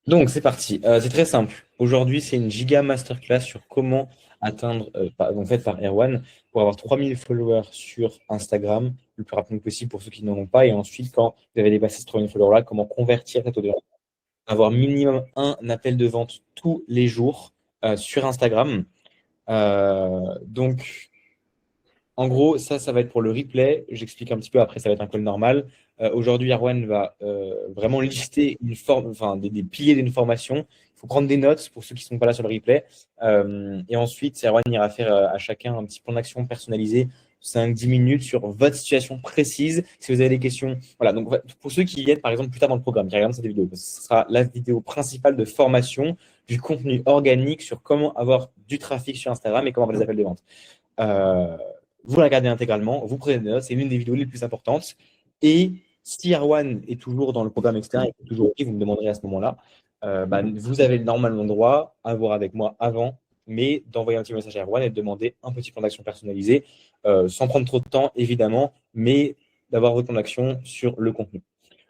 Donc, c'est parti. C'est très simple. Aujourd'hui, c'est une giga masterclass sur comment atteindre, en fait, par Erwan, pour avoir 3000 followers sur Instagram le plus rapidement possible pour ceux qui n'en ont pas. Et ensuite, quand vous avez dépassé ces 3000 followers-là, comment convertir cette audience. Avoir minimum un appel de vente tous les jours sur Instagram. Donc, en gros, ça va être pour le replay. J'explique un petit peu après, ça va être un call normal. Aujourd'hui, Arwan va vraiment lister une forme, enfin, des piliers d'une formation. Il faut prendre des notes pour ceux qui ne sont pas là sur le replay. Et ensuite, Arwan ira faire à chacun un petit plan d'action personnalisé, 5-10 minutes sur votre situation précise. Si vous avez des questions, voilà. Donc, pour ceux qui viennent, par exemple, plus tard dans le programme, qui regardent cette vidéo, parce que ce sera la vidéo principale de formation du contenu organique sur comment avoir du trafic sur Instagram et comment avoir des appels de vente. Euh, vous la regardez intégralement, vous prenez des notes, c'est l'une des vidéos les plus importantes. Et si Arwan est toujours dans le programme externe et est toujours OK, vous me demanderez à ce moment-là, vous avez normalement droit à voir avec moi avant, mais d'envoyer un petit message à Erwan et de demander un petit plan d'action personnalisé, sans prendre trop de temps, évidemment, mais d'avoir votre plan d'action sur le contenu.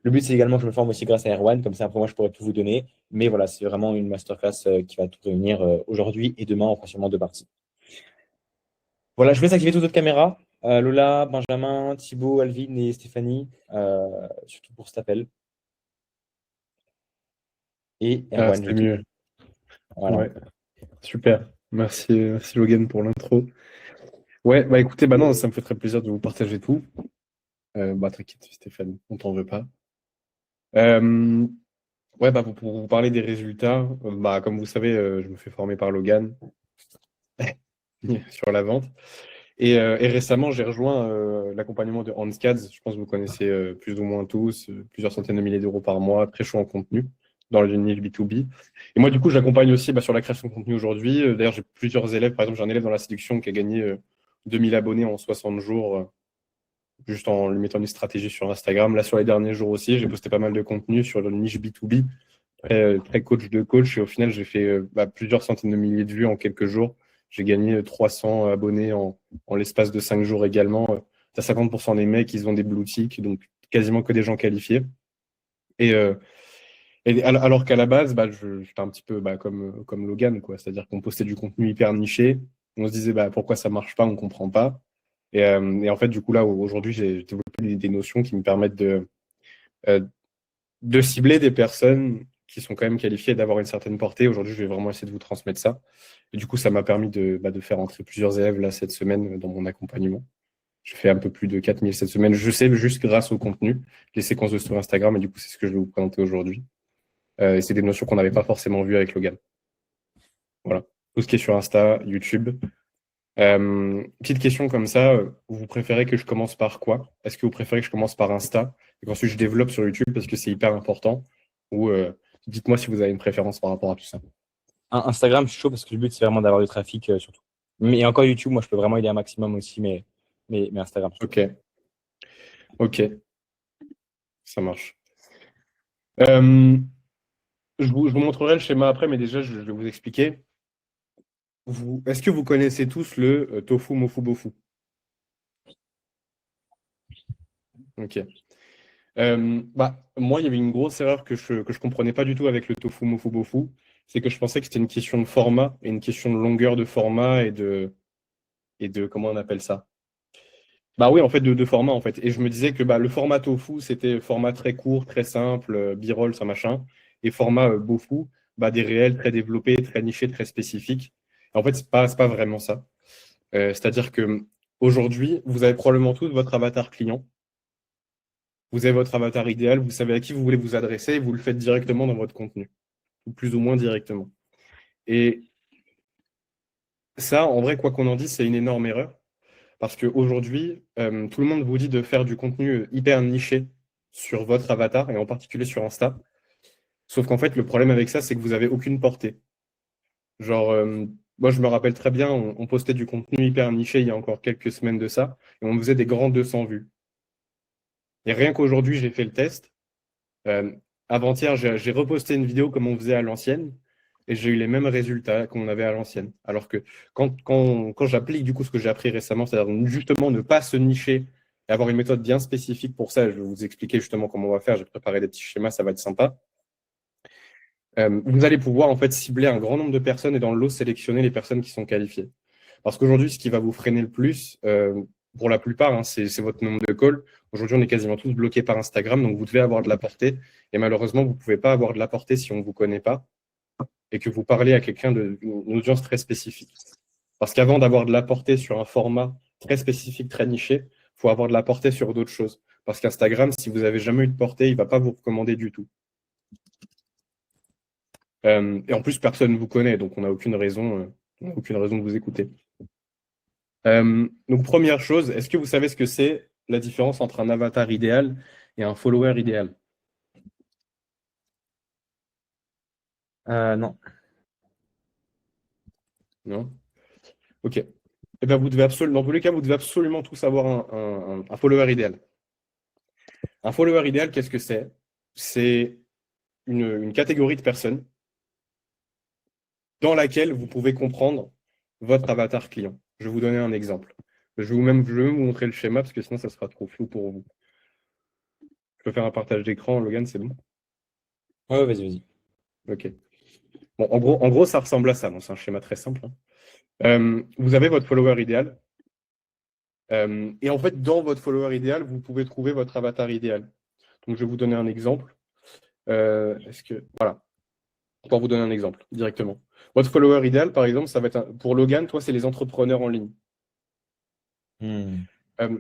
Le but, c'est également que je me forme aussi grâce à Erwan, comme ça, après moi, je pourrais tout vous donner. Mais voilà, c'est vraiment une masterclass qui va tout réunir aujourd'hui et demain, on fera sûrement deux parties. Voilà, je vous laisse activer toutes votre caméras. Lola, Benjamin, Thibaut, Alvin et Stéphanie, surtout pour cet appel. Et Ah, Erwan, je c'était te... mieux. Voilà. Ouais, super. Merci, merci Logan pour l'intro. Ouais, bah écoutez, bah non, ça me fait très plaisir de vous partager tout. Bah t'inquiète, Stéphane, on t'en veut pas. Euh, ouais, bah pour vous parler des résultats, bah comme vous savez, je me fais former par Logan sur la vente. Et récemment, j'ai rejoint l'accompagnement de Hans Katz. Je pense que vous connaissez plus ou moins tous, plusieurs centaines de milliers d'euros par mois, très chaud en contenu dans le niche B2B. Et moi, du coup, j'accompagne aussi sur la création de contenu aujourd'hui. D'ailleurs, j'ai plusieurs élèves. Par exemple, j'ai un élève dans la séduction qui a gagné 2000 abonnés en 60 jours, juste en lui mettant une stratégie sur Instagram. Là, sur les derniers jours aussi, j'ai posté pas mal de contenu sur le niche B2B, très coach de coach. Et au final, j'ai fait plusieurs centaines de milliers de vues en quelques jours. J'ai gagné 300 abonnés en l'espace de 5 jours également. Tu as 50% des mecs, ils ont des blue ticks, donc quasiment que des gens qualifiés. Et, euh, alors qu'à la base, j'étais un petit peu comme Logan, quoi. C'est-à-dire qu'on postait du contenu hyper niché. On se disait pourquoi ça marche pas, on comprend pas. Et en fait, du coup, là, aujourd'hui, j'ai développé des notions qui me permettent euh, de cibler des personnes qui sont quand même qualifiées, d'avoir une certaine portée. Aujourd'hui, je vais vraiment essayer de vous transmettre ça. Et du coup, ça m'a permis de faire entrer plusieurs élèves là cette semaine dans mon accompagnement. Je fais un peu plus de 4000 cette semaine. Je sais juste grâce au contenu, les séquences de story Instagram, et du coup, c'est ce que je vais vous présenter aujourd'hui. Et c'est des notions qu'on n'avait pas forcément vues avec Logan. Voilà. Tout ce qui est sur Insta, YouTube. Petite question comme ça, vous préférez que je commence par quoi? Est-ce que vous préférez que je commence par Insta et qu'ensuite je développe sur YouTube parce que c'est hyper important? Ou dites-moi si vous avez une préférence par rapport à tout ça. Instagram, je suis chaud parce que le but, c'est vraiment d'avoir du trafic surtout. Mais encore YouTube, moi, je peux vraiment aider un maximum aussi, mais Instagram surtout. Ok, ok, ça marche. Euh, je vous montrerai le schéma après, mais déjà, je vais vous expliquer. Est-ce que vous connaissez tous le tofu, mofu, bofu? Ok. Moi, il y avait une grosse erreur que je comprenais pas du tout avec le tofu, mofu, bofu. C'est que je pensais que c'était une question de format et une question de longueur de format et de comment on appelle ça? Bah oui, en fait, de format, en fait. Et je me disais que le format tofu, c'était format très court, très simple, b-roll, ça machin. Et format bofu, des réels très développés, très nichés, très spécifiques. En fait, c'est pas vraiment ça. C'est-à-dire que aujourd'hui, vous avez probablement tous votre avatar client. Vous avez votre avatar idéal, vous savez à qui vous voulez vous adresser et vous le faites directement dans votre contenu, ou plus ou moins directement. Et ça, en vrai, quoi qu'on en dise, c'est une énorme erreur. Parce qu'aujourd'hui, tout le monde vous dit de faire du contenu hyper niché sur votre avatar et en particulier sur Insta. Sauf qu'en fait, le problème avec ça, c'est que vous n'avez aucune portée. Genre, moi, je me rappelle très bien, on postait du contenu hyper niché il y a encore quelques semaines de ça et on faisait des grands 200 vues. Et rien qu'aujourd'hui, j'ai fait le test. Euh, Avant-hier, j'ai reposté une vidéo comme on faisait à l'ancienne et j'ai eu les mêmes résultats qu'on avait à l'ancienne. Alors que quand j'applique du coup ce que j'ai appris récemment, c'est-à-dire justement ne pas se nicher et avoir une méthode bien spécifique pour ça, je vais vous expliquer justement comment on va faire. J'ai préparé des petits schémas, ça va être sympa. Vous allez pouvoir en fait cibler un grand nombre de personnes et dans le lot sélectionner les personnes qui sont qualifiées. Parce qu'aujourd'hui, ce qui va vous freiner le plus, pour la plupart, hein, c'est votre nombre de calls. Aujourd'hui, on est quasiment tous bloqués par Instagram, donc vous devez avoir de la portée. Et malheureusement, vous ne pouvez pas avoir de la portée si on ne vous connaît pas et que vous parlez à quelqu'un d'une audience très spécifique. Parce qu'avant d'avoir de la portée sur un format très spécifique, très niché, il faut avoir de la portée sur d'autres choses. Parce qu'Instagram, si vous n'avez jamais eu de portée, il ne va pas vous recommander du tout. Et en plus, personne ne vous connaît, donc on n'a aucune raison de vous écouter. Donc, première chose, est-ce que vous savez ce que c'est la différence entre un avatar idéal et un follower idéal? Non. Non? Ok. Eh bien, dans tous les cas, vous devez absolument tous avoir un follower idéal. Un follower idéal, qu'est-ce que c'est? C'est une catégorie de personnes dans laquelle vous pouvez comprendre votre avatar client. Je vais vous donner un exemple. Je vais même vous montrer le schéma parce que sinon, ça sera trop flou pour vous. Je peux faire un partage d'écran, Logan, c'est bon? Ouais, vas-y. Ok. Bon, en gros, ça ressemble à ça. C'est un schéma très simple, hein. Vous avez votre follower idéal. Et en fait, dans votre follower idéal, vous pouvez trouver votre avatar idéal. Donc, je vais vous donner un exemple. Voilà. Pour vous donner un exemple directement. Votre follower idéal, par exemple, ça va être pour Logan, toi, c'est les entrepreneurs en ligne.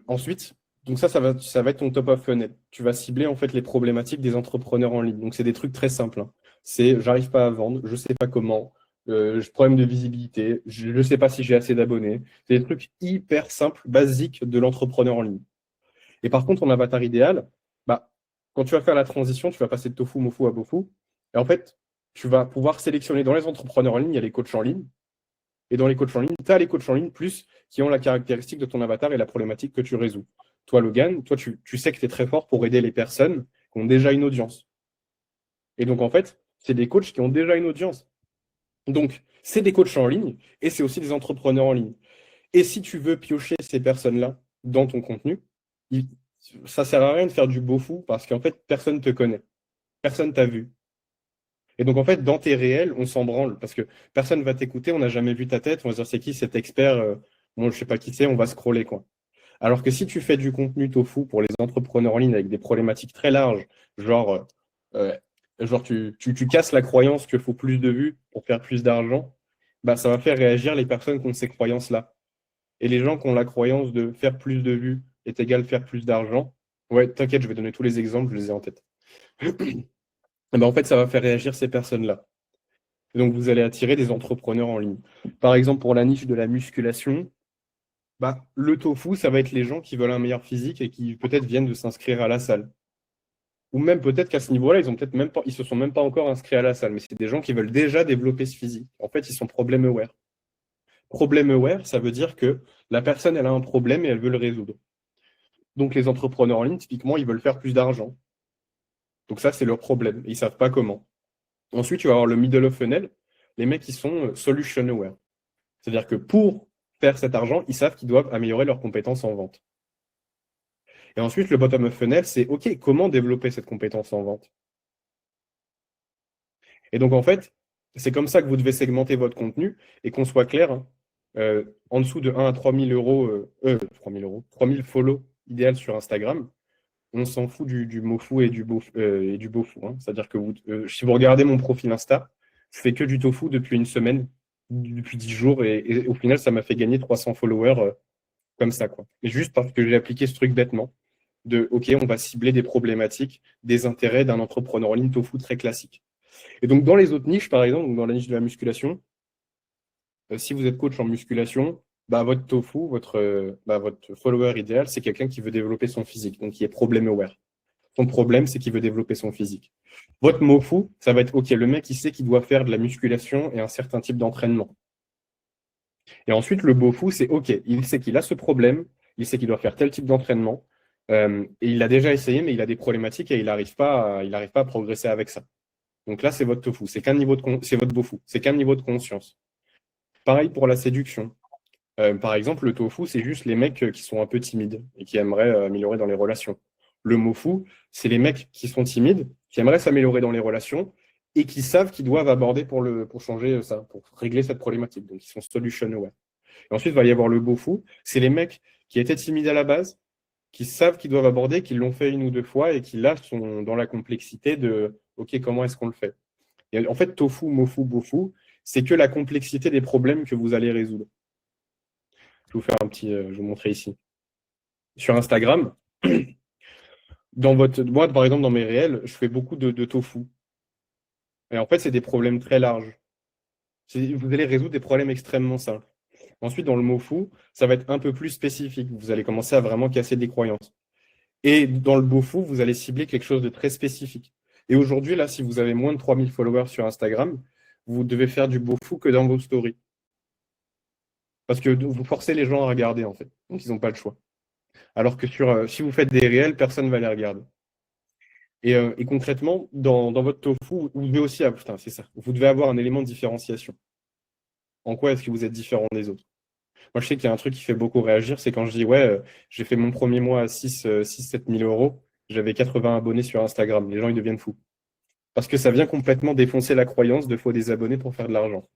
Ensuite, donc ça va être ton top of funnel. Tu vas cibler en fait les problématiques des entrepreneurs en ligne. Donc, c'est des trucs très simples, hein. C'est j'arrive pas à vendre, je sais pas comment, j'ai problème de visibilité, je ne sais pas si j'ai assez d'abonnés. C'est des trucs hyper simples, basiques de l'entrepreneur en ligne. Et par contre, ton avatar idéal, bah, quand tu vas faire la transition, tu vas passer de tofu, mofu à bofu. Et en fait, tu vas pouvoir sélectionner dans les entrepreneurs en ligne, il y a les coachs en ligne. Et dans les coachs en ligne, tu as les coachs en ligne plus qui ont la caractéristique de ton avatar et la problématique que tu résous. Toi, Logan, toi, tu sais que tu es très fort pour aider les personnes qui ont déjà une audience. Et donc, en fait, c'est des coachs qui ont déjà une audience. Donc, c'est des coachs en ligne et c'est aussi des entrepreneurs en ligne. Et si tu veux piocher ces personnes-là dans ton contenu, ça ne sert à rien de faire du beau fou parce qu'en fait, personne ne te connaît. Personne ne t'a vu. Et donc, en fait, dans tes réels, on s'en branle parce que personne ne va t'écouter, on n'a jamais vu ta tête, on va se dire c'est qui cet expert, moi je ne sais pas qui c'est, on va scroller, quoi. Alors que si tu fais du contenu tofu pour les entrepreneurs en ligne avec des problématiques très larges, genre, tu casses la croyance qu'il faut plus de vues pour faire plus d'argent, bah, ça va faire réagir les personnes qui ont ces croyances-là. Et les gens qui ont la croyance de faire plus de vues est égal faire plus d'argent, ouais, t'inquiète, je vais donner tous les exemples, je les ai en tête. Eh ben, en fait, ça va faire réagir ces personnes-là. Donc, vous allez attirer des entrepreneurs en ligne. Par exemple, pour la niche de la musculation, bah, le tofu, ça va être les gens qui veulent un meilleur physique et qui peut-être viennent de s'inscrire à la salle. Ou même peut-être qu'à ce niveau-là, ils se sont même pas encore inscrits à la salle, mais c'est des gens qui veulent déjà développer ce physique. En fait, ils sont problem aware. Problem aware, ça veut dire que la personne, elle a un problème et elle veut le résoudre. Donc, les entrepreneurs en ligne, typiquement, ils veulent faire plus d'argent. Donc, ça, c'est leur problème. Ils ne savent pas comment. Ensuite, tu vas avoir le middle of funnel, les mecs qui sont solution aware. C'est-à-dire que pour faire cet argent, ils savent qu'ils doivent améliorer leurs compétences en vente. Et ensuite, le bottom of funnel, c'est OK, comment développer cette compétence en vente? Et donc, en fait, c'est comme ça que vous devez segmenter votre contenu et qu'on soit clair, hein, en dessous de 1 à 3 000 euros, 3 000 follow idéal sur Instagram, on s'en fout du mofu et du bofu, hein. C'est-à-dire que si vous regardez mon profil Insta, je fais que du tofu depuis une semaine, depuis 10 jours, et au final, ça m'a fait gagner 300 followers comme ça, quoi. Et juste parce que j'ai appliqué ce truc bêtement de OK, on va cibler des problématiques, des intérêts d'un entrepreneur en ligne tofu très classique. Et donc, dans les autres niches, par exemple, donc dans la niche de la musculation, si vous êtes coach en musculation, bah, votre tofu, votre follower idéal, c'est quelqu'un qui veut développer son physique, donc qui est problem aware. Son problème, c'est qu'il veut développer son physique. Votre mofu, ça va être OK, le mec, il sait qu'il doit faire de la musculation et un certain type d'entraînement. Et ensuite, le bofu, c'est OK, il sait qu'il a ce problème, il sait qu'il doit faire tel type d'entraînement, et il l'a déjà essayé, mais il a des problématiques et il n'arrive pas à progresser avec ça. Donc là, c'est votre tofu, c'est votre bofu, c'est qu'un niveau de conscience. Pareil pour la séduction. Par exemple, le tofu, c'est juste les mecs qui sont un peu timides et qui aimeraient améliorer dans les relations. Le mofu, c'est les mecs qui sont timides, qui aimeraient s'améliorer dans les relations et qui savent qu'ils doivent aborder pour changer ça, pour régler cette problématique. Donc, ils sont solution aware. Et ensuite, il va y avoir le beau fou. C'est les mecs qui étaient timides à la base, qui savent qu'ils doivent aborder, qui l'ont fait une ou deux fois et qui là sont dans la complexité de OK, comment est-ce qu'on le fait? Et en fait, tofu, mofu, bofu, c'est que la complexité des problèmes que vous allez résoudre. Je vais vous faire je vais vous montrer ici. Sur Instagram, moi, par exemple, dans mes réels, je fais beaucoup de tofu. Et en fait, c'est des problèmes très larges. Vous allez résoudre des problèmes extrêmement simples. Ensuite, dans le mofu, ça va être un peu plus spécifique. Vous allez commencer à vraiment casser des croyances. Et dans le bofu, vous allez cibler quelque chose de très spécifique. Et aujourd'hui, là, si vous avez moins de 3000 followers sur Instagram, vous devez faire du bofu que dans vos stories. Parce que vous forcez les gens à regarder, en fait. Donc, ils n'ont pas le choix. Alors que si vous faites des réels, personne ne va les regarder. Et concrètement, dans votre tofu, vous devez aussi c'est ça. Vous devez avoir un élément de différenciation. En quoi est-ce que vous êtes différent des autres? Moi, je sais qu'il y a un truc qui fait beaucoup réagir, c'est quand je dis, ouais, j'ai fait mon premier mois à 7 000 euros, j'avais 80 abonnés sur Instagram. Les gens, ils deviennent fous. Parce que ça vient complètement défoncer la croyance de faut des abonnés pour faire de l'argent.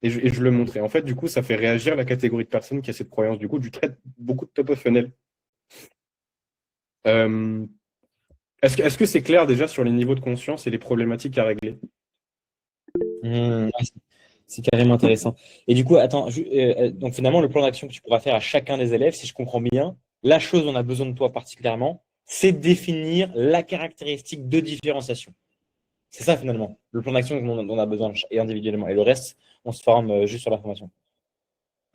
Et je le montrais. En fait, du coup, ça fait réagir la catégorie de personnes qui a cette croyance. Du coup, je traite beaucoup de top of funnel. Euh, est-ce que c'est clair déjà sur les niveaux de conscience et les problématiques à régler? Ouais, c'est carrément intéressant. Et du coup, attends, donc finalement, le plan d'action que tu pourras faire à chacun des élèves, si je comprends bien, la chose dont on a besoin de toi particulièrement, c'est définir la caractéristique de différenciation. C'est ça finalement, le plan d'action dont on a besoin et individuellement. Et le reste, on se forme juste sur l'information.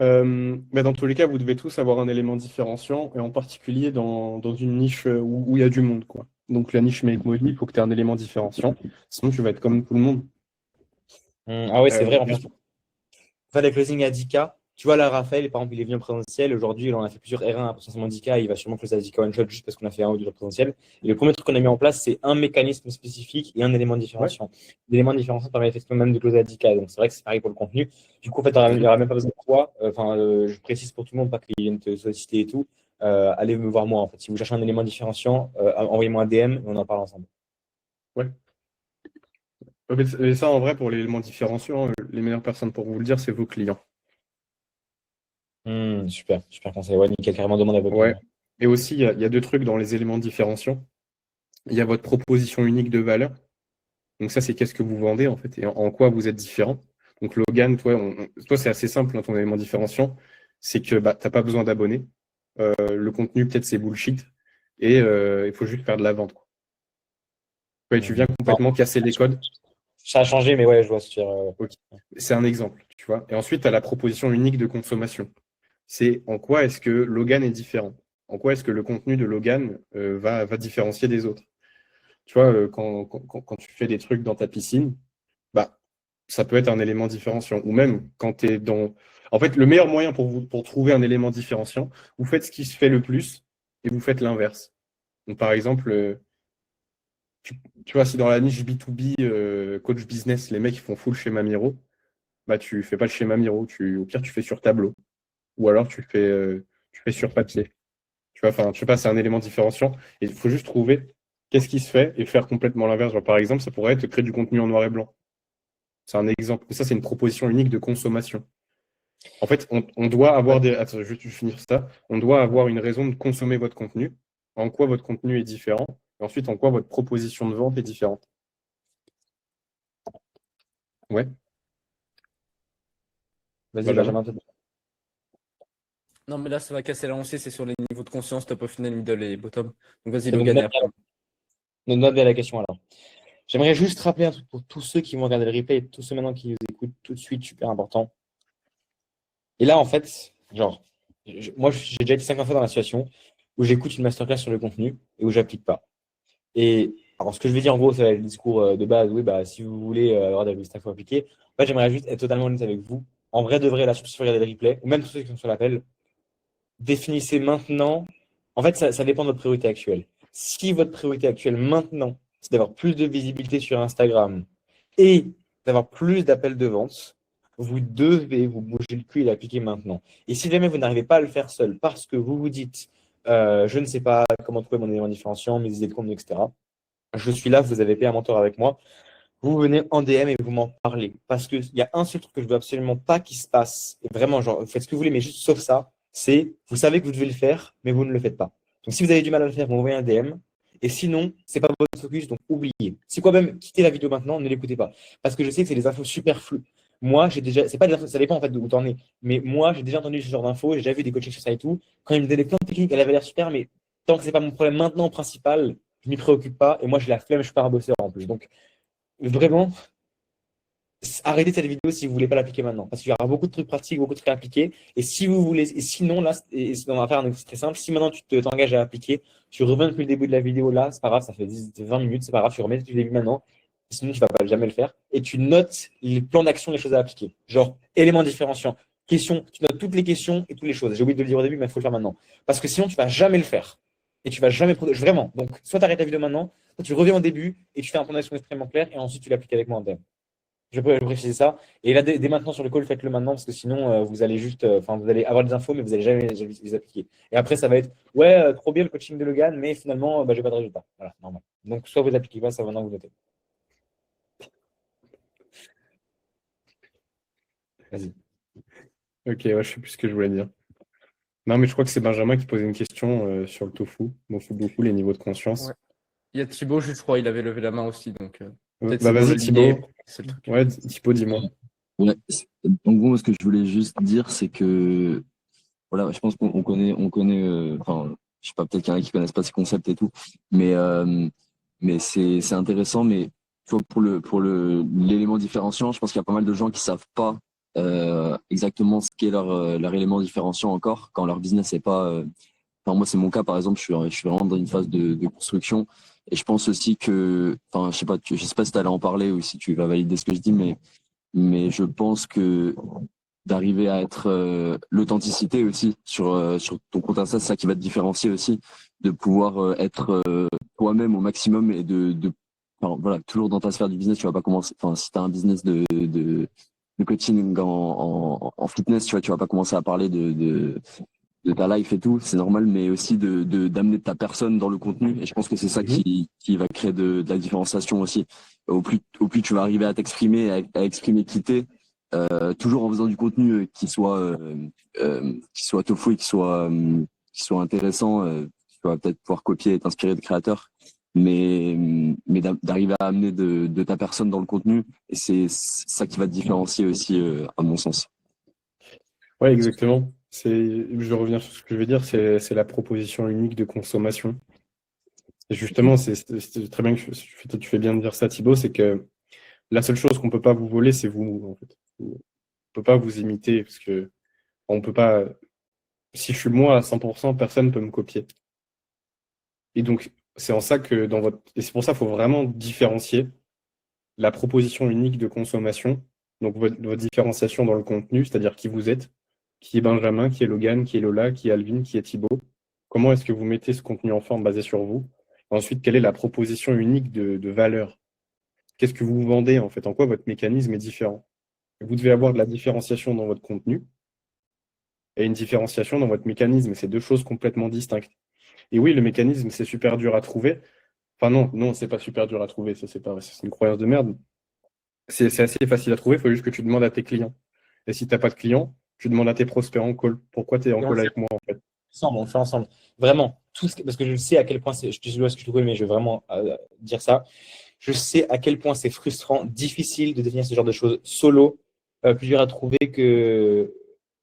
Mais dans tous les cas, vous devez tous avoir un élément différenciant, et en particulier dans une niche où il y a du monde, quoi. Donc la niche Make Money, il faut que tu aies un élément différenciant, sinon tu vas être comme tout le monde. Ah ouais, c'est vrai. En Euh, plus, pour faire les closings à 10K, tu vois là, Raphaël, par exemple, il est venu en présentiel. Aujourd'hui, il en a fait plusieurs R1 à potentiellement 10K. Il va sûrement closer à 10K one shot juste parce qu'on a fait un ou deux jours présentiel. Et le premier truc qu'on a mis en place, c'est un mécanisme spécifique et un élément ouais, différenciant. L'élément différenciant permet effectivement même de closer à 10K. Donc c'est vrai que c'est pareil pour le contenu. Du coup, en fait, il n'y aura même pas besoin de toi. Enfin, je précise pour tout le monde, pas qu'ils viennent te solliciter et tout. Allez me voir moi, en fait. Si vous cherchez un élément différenciant, envoyez-moi un DM et on en parle ensemble. ouais. Mais ça, en vrai, pour l'élément différenciant, les meilleures personnes pour vous le dire, c'est vos clients. Super, super conseil. Ouais, nickel, carrément demande à vos Ouais. clients. Et aussi, il y a deux trucs dans les éléments différenciants. Il y a votre proposition unique de valeur. Donc ça, c'est qu'est-ce que vous vendez, en fait, et en quoi vous êtes différent. Donc Logan, toi, c'est assez simple, hein, ton élément différenciant. C'est que bah, tu n'as pas besoin d'abonnés. Le contenu, peut-être, c'est bullshit. Et il faut juste faire de la vente, quoi. Ouais, tu viens Non, complètement casser les codes. ça a changé, mais ouais, je vois ce que tu veux dire. Ok. C'est un exemple, tu vois. Et ensuite, tu as la proposition unique de consommation. C'est en quoi est-ce que Logan est différent? En quoi est-ce que le contenu de Logan va différencier des autres? Tu vois, quand tu fais des trucs dans ta piscine, bah, ça peut être un élément différenciant. Ou même quand tu es dans. En fait, le meilleur moyen pour trouver un élément différenciant, vous faites ce qui se fait le plus et vous faites l'inverse. Donc, par exemple, tu vois, si dans la niche B2B, coach business, les mecs ils font full schéma Miro, bah, tu fais pas le schéma Miro. Au pire, tu fais sur tableau. Ou alors, tu fais sur papier. Tu vois, enfin, je sais pas, c'est un élément différenciant. Et il faut juste trouver qu'est-ce qui se fait et faire complètement l'inverse. Genre, par exemple, ça pourrait être créer du contenu en noir et blanc. C'est un exemple. Ça, c'est une proposition unique de consommation. En fait, on doit avoir des. Attends, je vais juste finir ça. On doit avoir une raison de consommer votre contenu. En quoi votre contenu est différent. Et ensuite, en quoi votre proposition de vente est différente. Ouais, Vas-y, Benjamin. Benjamin. Non, mais là, ça va casser la lancée, c'est sur les niveaux de conscience, top of funnel, middle et bottom. Donc vas-y, C'est bon, Logan, et après. note bien la question alors. J'aimerais juste rappeler un truc pour tous ceux qui vont regarder le replay et tous ceux maintenant qui nous écoutent tout de suite, super important. Et là, en fait, genre, moi, j'ai déjà été 50 fois dans la situation où j'écoute une masterclass sur le contenu et où j'applique pas. Et alors, ce que je vais dire en gros, c'est le discours de base. Oui, bah, si vous voulez avoir des résultats, il faut appliquer. En fait, j'aimerais juste être totalement honnête avec vous. En vrai, de vrai, là, sur ceux qui regardez le replay, ou même tous ceux qui sont sur l'appel, définissez maintenant. En fait, ça dépend de votre priorité actuelle. Si votre priorité actuelle maintenant, c'est d'avoir plus de visibilité sur Instagram et d'avoir plus d'appels de vente, vous devez vous bouger le cul et l'appliquer maintenant. Et si jamais vous n'arrivez pas à le faire seul parce que vous vous dites, je ne sais pas comment trouver mon élément différenciant, mes idées de contenu, etc., je suis là, vous avez payé un mentor avec moi. vous venez en DM et vous m'en parlez. Parce qu'il y a un seul truc que je veux absolument pas qu'il se passe. Et vraiment, genre, vous faites ce que vous voulez, mais juste sauf ça. C'est, vous savez que vous devez le faire, mais vous ne le faites pas. Donc, si vous avez du mal à le faire, vous m'envoyez un DM. Et sinon, c'est pas votre focus, donc oubliez. Si quoi même, quittez la vidéo maintenant, ne l'écoutez pas. Parce que je sais que c'est des infos superflues. Moi, j'ai déjà, c'est pas des infos, ça dépend en fait de où t'en es. Mais moi, j'ai déjà entendu ce genre d'infos, j'ai déjà vu des coachings sur ça et tout. Quand ils me donnaient plein de techniques, elle avait l'air super, mais tant que c'est pas mon problème maintenant principal, je m'y préoccupe pas. Et moi, j'ai la flemme, je suis pas un bosseur en plus. Donc, vraiment, arrêtez cette vidéo si vous voulez pas l'appliquer maintenant. Parce qu'il y aura beaucoup de trucs pratiques, beaucoup de trucs à appliquer. Et si vous voulez, et sinon, là, on va faire un exercice très simple. Si maintenant t'engages à appliquer, tu reviens depuis le début de la vidéo là, c'est pas grave, ça fait 20 minutes, c'est pas grave, tu remets depuis le début maintenant. Sinon, tu vas pas jamais le faire. Et tu notes les plans d'action, les choses à appliquer. Genre, éléments différenciants. Questions, tu notes toutes les questions et toutes les choses. J'ai oublié de le dire au début, mais il faut le faire maintenant. Parce que sinon, tu vas jamais le faire. Et tu vas jamais vraiment. Donc, soit tu arrêtes la vidéo maintenant, soit tu reviens au début et tu fais un plan d'action extrêmement clair et ensuite tu l'appliques avec moi en DM. Je peux préciser ça. Et là, dès maintenant sur le call, faites-le maintenant parce que sinon, vous allez juste, vous allez avoir des infos, mais vous n'allez jamais les appliquer. Et après, ça va être, ouais, trop bien le coaching de Logan, mais finalement, j'ai pas de résultat. Voilà, normal. Donc, soit vous appliquez pas, ça maintenant vous notez. Vas-y. Ok, ouais, je sais plus ce que je voulais dire. Non, mais je crois que c'est Benjamin qui posait une question sur le tofu. Donc, c'est beaucoup les niveaux de conscience. Ouais. Il y a Thibaut, je crois, il avait levé la main aussi. Donc, peut-être Bah, vas-y, Thibaut. C'est le truc. Ouais, Thibaut, dis-moi. Ouais. En gros, ce que je voulais juste dire, c'est que voilà, je pense qu'on connaît, enfin, je sais pas, peut-être qu'il y en a qui connaissent pas ces concepts et tout, mais c'est intéressant. Mais tu vois, pour l'élément différenciant, je pense qu'il y a pas mal de gens qui savent pas exactement ce qu'est leur élément différenciant encore quand leur business n'est pas. Enfin, moi, c'est mon cas, par exemple, je suis vraiment dans une phase de construction. Et je pense aussi que, enfin, je sais pas si tu allais en parler ou si tu vas valider ce que je dis, mais je pense que d'arriver à être l'authenticité aussi sur ton compte Insta, c'est ça qui va te différencier aussi, de pouvoir être toi-même au maximum et enfin, voilà, toujours dans ta sphère du business, tu vas pas commencer, enfin, si tu as un business de coaching en fitness, tu vois, tu vas pas commencer à parler de ta life et tout, c'est normal, mais aussi d'amener ta personne dans le contenu. Et je pense que c'est ça qui va créer de la différenciation aussi. Au plus tu vas arriver à t'exprimer, à exprimer qui t'es, toujours en faisant du contenu qui soit tofu et qui soit intéressant, tu vas peut-être pouvoir copier et t'inspirer de créateurs, mais d'arriver à amener de ta personne dans le contenu, et c'est ça qui va te différencier aussi, à mon sens. Ouais, exactement. Je vais revenir sur ce que je veux dire, c'est la proposition unique de consommation. Et justement, c'est très bien que tu fais bien de dire ça, Thibaut, c'est que la seule chose qu'on peut pas vous voler, c'est vous, en fait. On peut pas vous imiter, parce que on peut pas. Si je suis moi à 100%, personne ne peut me copier. Et donc, c'est en ça que et c'est pour ça qu'il faut vraiment différencier la proposition unique de consommation, donc votre différenciation dans le contenu, c'est-à-dire qui vous êtes, qui est Benjamin, qui est Logan, qui est Lola, qui est Alvin, qui est Thibaut. Comment est-ce que vous mettez ce contenu en forme basé sur vous? Ensuite, quelle est la proposition unique de valeur? Qu'est-ce que vous vendez en fait? En quoi votre mécanisme est différent? Vous devez avoir de la différenciation dans votre contenu et une différenciation dans votre mécanisme. C'est deux choses complètement distinctes. Et oui, le mécanisme, c'est super dur à trouver. Enfin non, c'est pas super dur à trouver. Ça, c'est une croyance de merde. C'est assez facile à trouver. Il faut juste que tu demandes à tes clients. Et si tu n'as pas de clients, tu demandes à tes prospects en call. Pourquoi tu es en call avec moi en fait? On fait ensemble. Vraiment, parce que je sais à quel point je te vois ce que je te connais, mais je vais vraiment dire ça. Je sais à quel point c'est frustrant, difficile de définir ce genre de choses solo, plus dur à trouver que.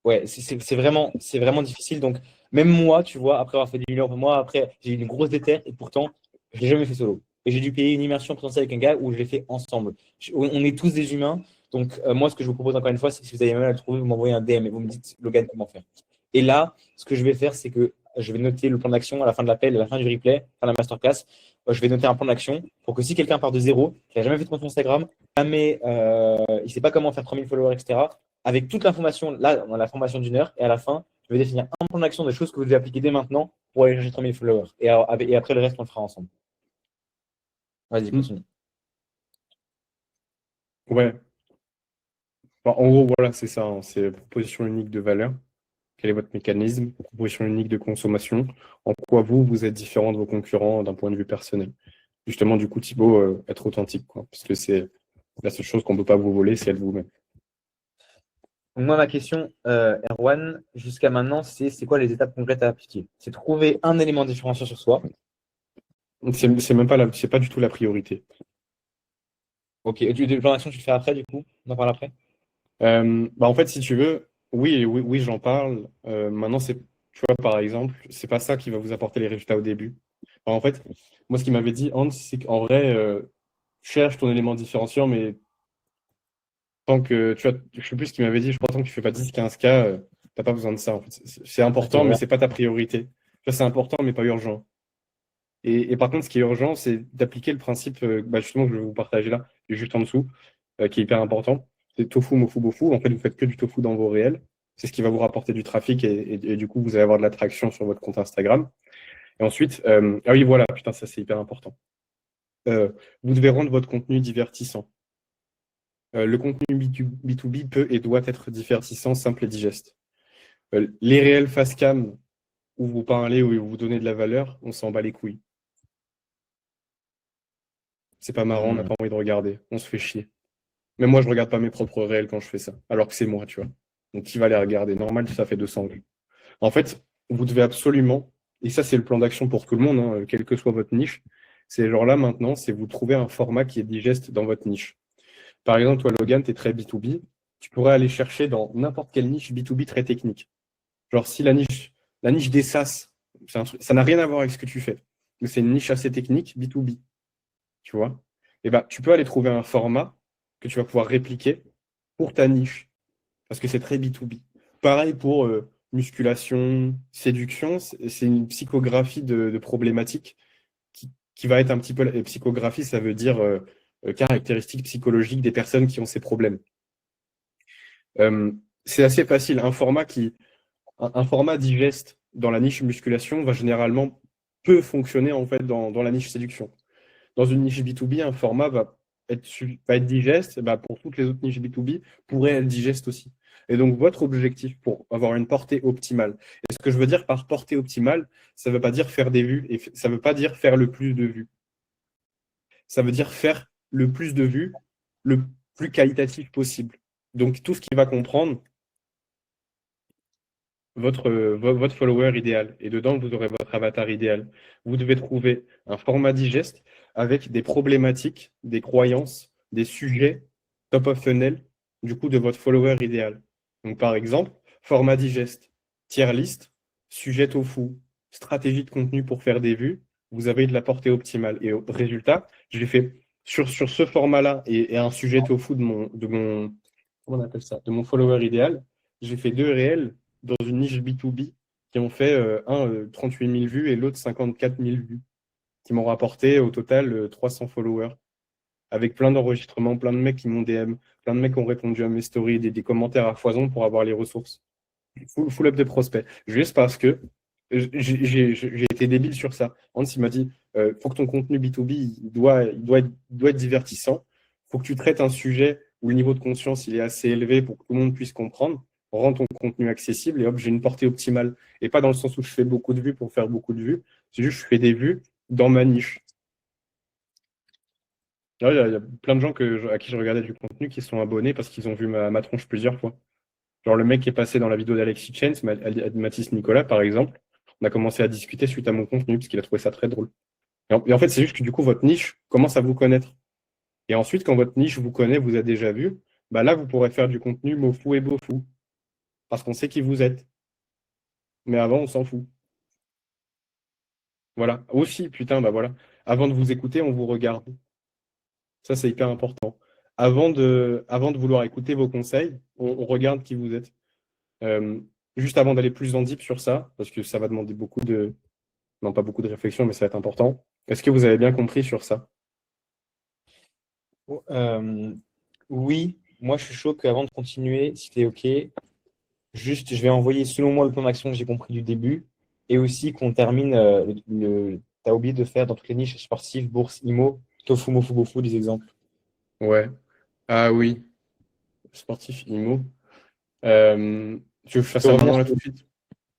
Ouais, c'est vraiment difficile. Donc, même moi, tu vois, après avoir fait du million, moi, après, j'ai eu une grosse déterre et pourtant, je l'ai jamais fait solo. Et j'ai dû payer une immersion présentielle avec un gars où je l'ai fait ensemble. On est tous des humains. Donc, moi, ce que je vous propose encore une fois, c'est que si vous avez même à le trouver, vous m'envoyez un DM et vous me dites, Logan, comment faire. Et là, ce que je vais faire, c'est que je vais noter le plan d'action à la fin de l'appel, à la fin du replay, à la fin de la masterclass. Je vais noter un plan d'action pour que si quelqu'un part de zéro, qui n'a jamais fait de compte Instagram, jamais, il ne sait pas comment faire 3000 followers, etc., avec toute l'information, là, on a la formation d'une heure, et à la fin, je vais définir un plan d'action des choses que vous devez appliquer dès maintenant pour aller chercher 3000 followers. Et après, le reste, on le fera ensemble. Vas-y, continue. Ouais. Enfin, en gros, voilà, c'est ça. C'est proposition unique de valeur. Quel est votre mécanisme? Proposition unique de consommation. En quoi vous êtes différent de vos concurrents d'un point de vue personnel? Justement, du coup, Thibaut, être authentique, quoi. Parce que c'est La seule chose qu'on ne peut pas vous voler, c'est être vous-même. Donc moi, ma question, Erwan, jusqu'à maintenant, c'est quoi les étapes concrètes à appliquer? C'est trouver un élément différenciant sur soi. C'est même pas c'est pas du tout la priorité. Ok, et le plan d'action, tu le fais après, du coup? On en parle après? En fait, si tu veux, oui, j'en parle. Maintenant, tu vois, par exemple, c'est pas ça qui va vous apporter les résultats au début. En fait, moi, ce qu'il m'avait dit, Hans, c'est qu'en vrai, cherche ton élément différenciant, mais tant que, tu vois, je sais plus ce qu'il m'avait dit, je crois tant que tu fais pas 10-15K, t'as pas besoin de ça, en fait. C'est important, Ok, mais ouais. c'est pas ta priorité. Tu vois, c'est important, mais pas urgent. Et par contre, ce qui est urgent, c'est d'appliquer le principe, justement, que je vais vous partager là, qui est juste en dessous, qui est hyper important. C'est tofu, mofu, bofu. En fait, vous faites que du tofu dans vos réels. C'est ce qui va vous rapporter du trafic et du coup, vous allez avoir de l'attraction sur votre compte Instagram. Et ensuite, ah oui, voilà, putain, ça c'est hyper important. Vous devez rendre votre contenu divertissant. Le contenu B2B peut et doit être divertissant, simple et digeste. Les réels face cam où vous parlez, où vous donnez de la valeur, on s'en bat les couilles. C'est pas marrant, on n'a Hmm. pas envie de regarder, on se fait chier. Même moi, je regarde pas mes propres réels quand je fais ça, alors que c'est moi, tu vois. Donc, qui va les regarder? Normal, ça fait 200 vues. En fait, vous devez absolument, et ça, c'est le plan d'action pour tout le monde, hein, quelle que soit votre niche, c'est genre là, maintenant, c'est vous trouver un format qui est digeste dans votre niche. Par exemple, toi, Logan, tu es très B2B, tu pourrais aller chercher dans n'importe quelle niche B2B très technique. Genre, si la niche des SaaS, ça n'a rien à voir avec ce que tu fais, mais c'est une niche assez technique, B2B, tu vois, et ben, tu peux aller trouver un format que tu vas pouvoir répliquer pour ta niche, parce que c'est très B2B. Pareil pour musculation, séduction, c'est une psychographie de problématiques qui va être un petit peu. Et psychographie, ça veut dire caractéristiques psychologiques des personnes qui ont ces problèmes. C'est assez facile. Un format digeste dans la niche musculation va généralement peu fonctionner en fait dans la niche séduction. Dans une niche B2B, un format va être digeste, bah, pour toutes les autres niches B2B, pourrait être digeste aussi. Et donc, votre objectif pour avoir une portée optimale, et ce que je veux dire par portée optimale, ça ne veut pas dire faire des vues, et ça ne veut pas dire faire le plus de vues. Ça veut dire faire le plus de vues, le plus qualitatif possible. Donc, tout ce qui va comprendre votre follower idéal. Et dedans, vous aurez votre avatar idéal. Vous devez trouver un format digeste avec des problématiques, des croyances, des sujets top of funnel, du coup, de votre follower idéal. Donc, par exemple, format digeste, tier list, sujet tofu, stratégie de contenu pour faire des vues, vous avez de la portée optimale. Et au résultat, je l'ai fait sur ce format-là et un sujet tofu comment on appelle ça, de mon follower idéal. J'ai fait 2 réels dans une niche B2B qui ont fait un 38 000 vues et l'autre 54 000 vues, qui m'ont rapporté au total 300 followers, avec plein d'enregistrements, plein de mecs qui m'ont DM, plein de mecs qui ont répondu à mes stories, des commentaires à foison pour avoir les ressources. Full up de prospects. Juste parce que j'ai été débile sur ça. Hans, il m'a dit, faut que ton contenu B2B, il doit être divertissant. Faut que tu traites un sujet où le niveau de conscience il est assez élevé pour que tout le monde puisse comprendre. Rends ton contenu accessible et hop, j'ai une portée optimale. Et pas dans le sens où je fais beaucoup de vues pour faire beaucoup de vues. C'est juste que je fais des vues dans ma niche. Là, il y a plein de gens à qui je regardais du contenu qui sont abonnés parce qu'ils ont vu ma tronche plusieurs fois. Genre le mec qui est passé dans la vidéo d'Alexis Chance, Mathis Nicolas par exemple, on a commencé à discuter suite à mon contenu parce qu'il a trouvé ça très drôle. Et en fait, c'est juste que du coup, votre niche commence à vous connaître. Et ensuite, quand votre niche vous connaît, vous a déjà vu, bah là, vous pourrez faire du contenu mofou et beaufou. Parce qu'on sait qui vous êtes. Mais avant, on s'en fout. Voilà. Aussi, putain, bah voilà. Avant de vous écouter, on vous regarde. Ça, c'est hyper important. Avant de vouloir écouter vos conseils, on regarde qui vous êtes. Euh, Juste avant d'aller plus en deep sur ça, parce que ça va demander non pas beaucoup de réflexion, mais ça va être important. Est-ce que vous avez bien compris sur ça? Oui, moi je suis chaud qu'avant de continuer, si t'es OK, juste je vais envoyer selon moi le plan d'action que j'ai compris du début et aussi qu'on termine t'as oublié de faire dans toutes les niches sportives, bourse, IMO, tofu, mofu, bofu, des exemples. Ouais. Ah oui, sportif IMO. Tu veux que je Tu fasse peux ça revenir maintenant là sur tout de suite?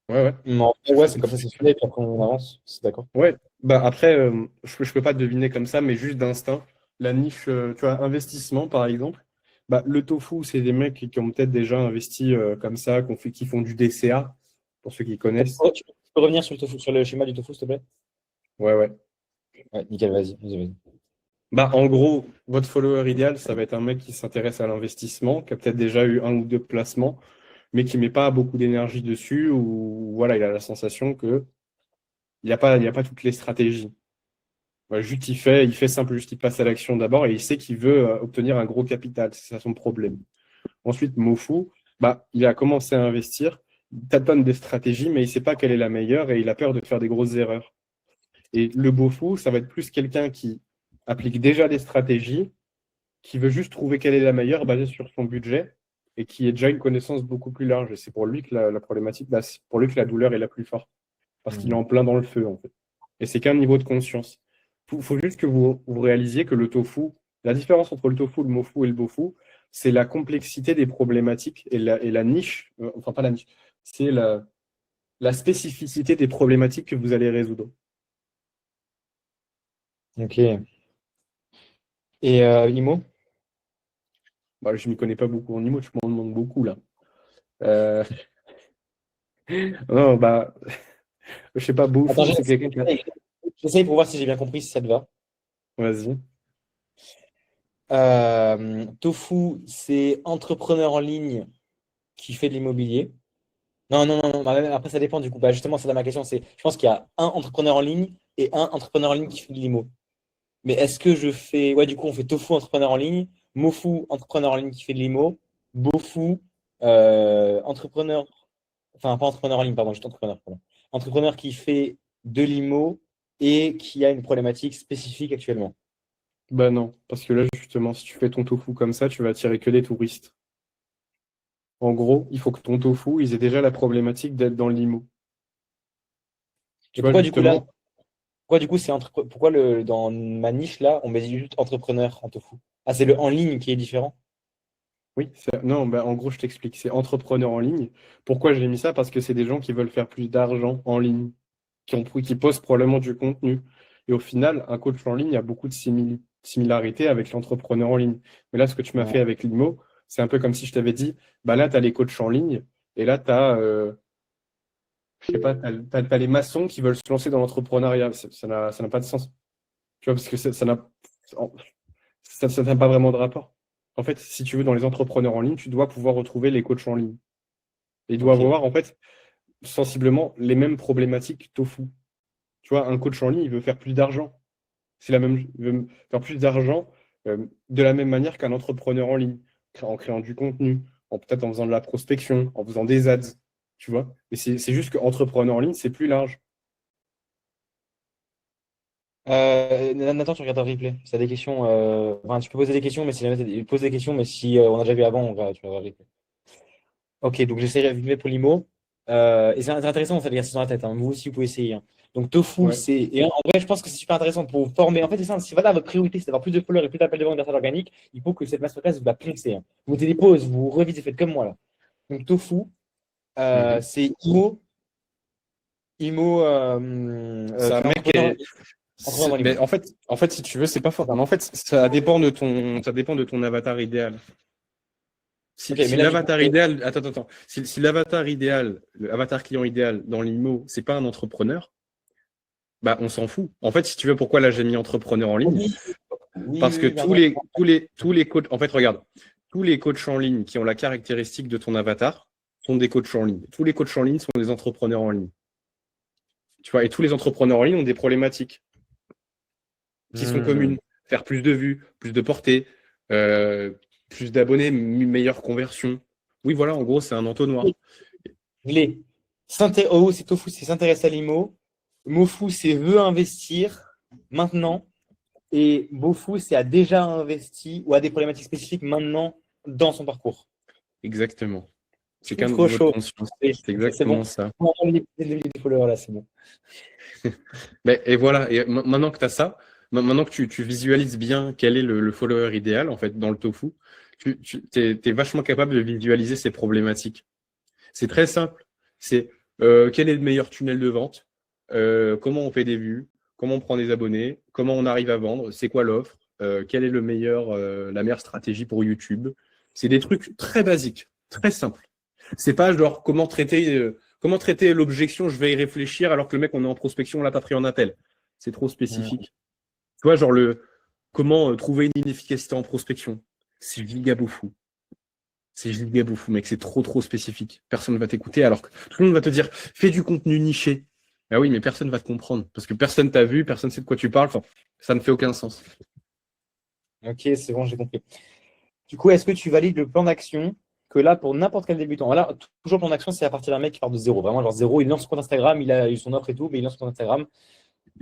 Ouais, ouais. Non, ouais, c'est comme ça, c'est celui-là, et puis après on avance, c'est d'accord. Ouais. Bah après, je peux pas deviner comme ça, mais juste d'instinct. la niche, tu vois, investissement, par exemple, bah, le tofu, c'est des mecs qui ont peut-être déjà investi comme ça, qui font du DCA, pour ceux qui connaissent. Tu peux revenir sur sur le schéma du tofu, s'il te plaît? Ouais, ouais. Ouais, nickel, vas-y. Bah, en gros, votre follower idéal, ça va être un mec qui s'intéresse à l'investissement, qui a peut-être déjà eu un ou deux placements, mais qui met pas beaucoup d'énergie dessus, ou voilà, il a la sensation que il y a pas toutes les stratégies. Voilà, juste il fait simple, juste il passe à l'action d'abord et il sait qu'il veut obtenir un gros capital, c'est ça son problème. Ensuite, Mofu, bah, il a commencé à investir, il tâtonne des stratégies, mais il sait pas quelle est la meilleure et il a peur de faire des grosses erreurs. Et le Bofu, ça va être plus quelqu'un qui applique déjà des stratégies, qui veut juste trouver quelle est la meilleure basée sur son budget et qui a déjà une connaissance beaucoup plus large. Et c'est pour lui que la problématique, bah, c'est pour lui que la douleur est la plus forte, parce qu'il est en plein dans le feu, en fait. Et c'est qu'un niveau de conscience. Faut juste que vous réalisiez que le tofu, la différence entre le tofu, le mofu et le bofu, c'est la complexité des problématiques et la niche, enfin pas la niche, c'est la spécificité des problématiques que vous allez résoudre. Ok. Et Imo? Bah, je ne m'y connais pas beaucoup en IMO, tu m'en demandes beaucoup là. Euh, Non, bah, je sais pas, Attends, bofu, c'est quelqu'un qui a... j'essaye pour voir si j'ai bien compris, si ça te va. Vas-y. Tofu, c'est entrepreneur en ligne qui fait de l'immobilier. Non. Bah, après, ça dépend du coup. Bah, justement, c'est là ma question. Je pense qu'il y a un entrepreneur en ligne et un entrepreneur en ligne qui fait de l'immo. Mais est-ce que je fais. Ouais, du coup, on fait Tofu, entrepreneur en ligne. Mofu, entrepreneur en ligne qui fait de l'immo. Bofu, entrepreneur. Enfin, pas entrepreneur en ligne, pardon, juste entrepreneur. Pardon. Entrepreneur qui fait de l'immo et qui a une problématique spécifique actuellement. Bah non, parce que là, justement, si tu fais ton tofu comme ça, tu vas attirer que des touristes. En gros, il faut que ton tofu, ils aient déjà la problématique d'être dans l'IMO. Tu Et vois, pourquoi du coup là, justement, pourquoi du coup pourquoi dans ma niche là, on met juste entrepreneur en tofu? Ah, c'est le en ligne qui est différent? oui, non, bah, en gros, je t'explique. C'est entrepreneur en ligne. Pourquoi j'ai mis ça? Parce que c'est des gens qui veulent faire plus d'argent en ligne, qui posent probablement du contenu. Et au final, un coach en ligne a beaucoup de similarités avec l'entrepreneur en ligne. Mais là, ce que tu m'as Ouais. fait avec l'IMO, c'est un peu comme si je t'avais dit, bah là, tu as les coachs en ligne, et là, tu as, je sais pas, t'as les maçons qui veulent se lancer dans l'entrepreneuriat. Ça n'a pas de sens. Tu vois, parce que ça n'a pas vraiment de rapport. En fait, si tu veux, dans les entrepreneurs en ligne, tu dois pouvoir retrouver les coachs en ligne. Et ils doivent Ok. avoir, en fait, sensiblement les mêmes problématiques tofu. Tu vois, un coach en ligne, il veut faire plus d'argent. C'est la même, il veut faire plus d'argent de la même manière qu'un entrepreneur en ligne, en créant du contenu, peut-être en faisant de la prospection, en faisant des ads. Tu vois? Mais c'est juste qu'entrepreneur en ligne, c'est plus large. Nathan, tu regardes un replay. Si t'as des questions, enfin, tu peux poser des questions, mais si jamais pose des questions, mais si on a déjà vu avant, tu regardes le replay. Ok, donc j'essaierai de pour l'IMO. Et c'est intéressant, en fait, l'exercice dans la tête. Hein. Vous aussi, vous pouvez essayer. Hein. Donc, tofu, Ouais. c'est. Et en vrai, je pense que c'est super intéressant pour vous former. En fait, c'est ça. Si voilà, votre priorité, c'est d'avoir plus de followers et plus d'appels de vente grâce à l'organique, il faut que cette masterclass vous la poncez. Hein. Vous mettez des pauses, vous revisez, faites comme moi là. Donc, tofu, Mhm. c'est IMO, C'est un enfin, mec qui entrepreneur, est- entrepreneur dans l'IMO. mais en fait, si tu veux, c'est pas fort. Mais en fait, ça dépend de ton avatar idéal. Ok, Si mais là, du coup, l'avatar idéal, attends. Si l'avatar idéal, le avatar client idéal dans l'IMO, c'est pas un entrepreneur, bah on s'en fout. En fait, si tu veux, pourquoi là j'ai mis entrepreneur en ligne? oui, Parce que pardon. tous les coachs, en fait, regarde, tous les coachs en ligne qui ont la caractéristique de ton avatar sont des coachs en ligne. Tous les coachs en ligne sont des entrepreneurs en ligne. Tu vois, et tous les entrepreneurs en ligne ont des problématiques qui sont Hmm. communes. Faire plus de vues, plus de portée, euh, plus d'abonnés, meilleure conversion. Oui, voilà, en gros, c'est un entonnoir. Les Oh, c'est Tofu, c'est s'intéresse à l'IMO. Mofu, c'est veut investir maintenant. Et Bofu, c'est a déjà investi ou a des problématiques spécifiques maintenant dans son parcours. Exactement. Je C'est suis qu'un trop niveau de chaud. conscience. Et C'est c'est bon. exactement ça. On va les followers là, c'est bon. Et voilà, et maintenant que tu as ça, maintenant que tu visualises bien quel est le follower idéal, en fait, dans le tofu, tu es vachement capable de visualiser ces problématiques. C'est très simple. C'est quel est le meilleur tunnel de vente, comment on fait des vues, comment on prend des abonnés, comment on arrive à vendre, c'est quoi l'offre, quelle est la meilleure stratégie pour YouTube. C'est des trucs très basiques, très simples. C'est pas genre comment traiter l'objection, je vais y réfléchir alors que le mec, on est en prospection, on l'a pas pris en appel. C'est trop spécifique. Tu vois, genre comment trouver une inefficacité en prospection. C'est giga fou. C'est giga fou, mec. C'est trop spécifique. Personne ne va t'écouter alors que tout le monde va te dire fais du contenu niché. Ah oui, mais personne va te comprendre parce que personne t'a vu, personne sait de quoi tu parles. Enfin, ça ne fait aucun sens. Ok, c'est bon, j'ai compris. Du coup, est-ce que tu valides le plan d'action que là, pour n'importe quel débutant, là, toujours plan d'action, c'est à partir d'un mec qui part de zéro. Vraiment, genre zéro, il lance son compte Instagram, il a eu son offre et tout, mais il lance son compte Instagram.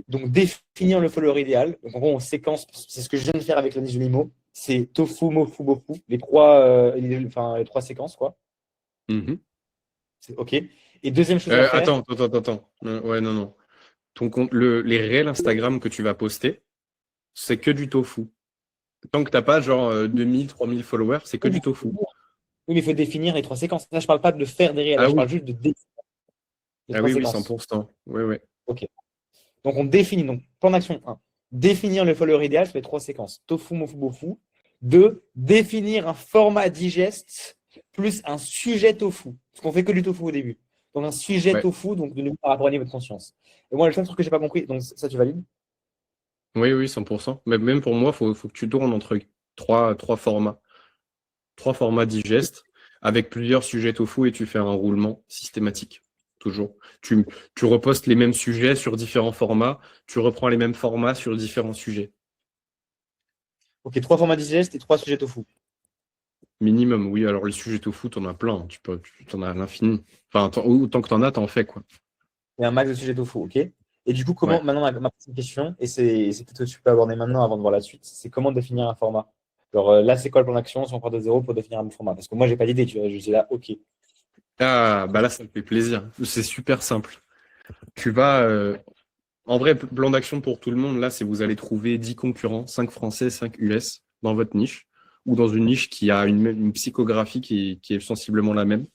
Donc, définir le follower idéal. Donc, en gros, on séquence, c'est ce que je viens de faire avec la niche de Limo. C'est tofu, mofu, bofu, les trois séquences, quoi. OK. Et deuxième chose à faire. Attends. Ouais, non. Ton compte, les réels Instagram que tu vas poster, c'est que du tofu. Tant que tu n'as pas genre 2000, 3000 followers, c'est que du tofu. Oui, mais il faut définir les trois séquences. Là, je ne parle pas de faire des réels, je parle juste de définir les trois séquences. 100%. Oui. OK. Donc, on définit. Donc, plan d'action 1. Définir le follower idéal sur les trois séquences. Tofu, mofu, bofu. 2. Définir un format digeste plus un sujet tofu. Parce qu'on fait que du tofu au début. Donc, un sujet tofu, donc de nouveau par rapport à niveau de conscience. Et moi, le seul truc que je n'ai pas compris, donc ça, tu valides? Oui, 100%. Mais même pour moi, faut que tu tournes entre trois formats. 3 formats digestes avec plusieurs sujets tofu et tu fais un roulement systématique. Toujours. Tu repostes les mêmes sujets sur différents formats, tu reprends les mêmes formats sur différents sujets. Ok, 3 formats digestes et 3 sujets tofu. Minimum, oui. Alors les sujets tofu, t'en as plein. Tu t'en as à l'infini. Enfin, autant que t'en as, t'en fais, quoi. Et un max de sujets tofu, ok. Et du coup, comment, maintenant, ma prochaine question, et c'est peut-être que tu peux aborder maintenant avant de voir la suite, c'est comment définir un format. Alors là, c'est quoi le plan d'action si on part de zéro pour définir un bon format? Parce que moi, j'ai pas d'idée, tu vois, je dis là, ok. Ah, bah là, ça me fait plaisir. C'est super simple. Tu vas. En vrai, plan d'action pour tout le monde, là, c'est vous allez trouver 10 concurrents, 5 Français, 5 US, dans votre niche, ou dans une niche qui a une psychographie qui est sensiblement la même.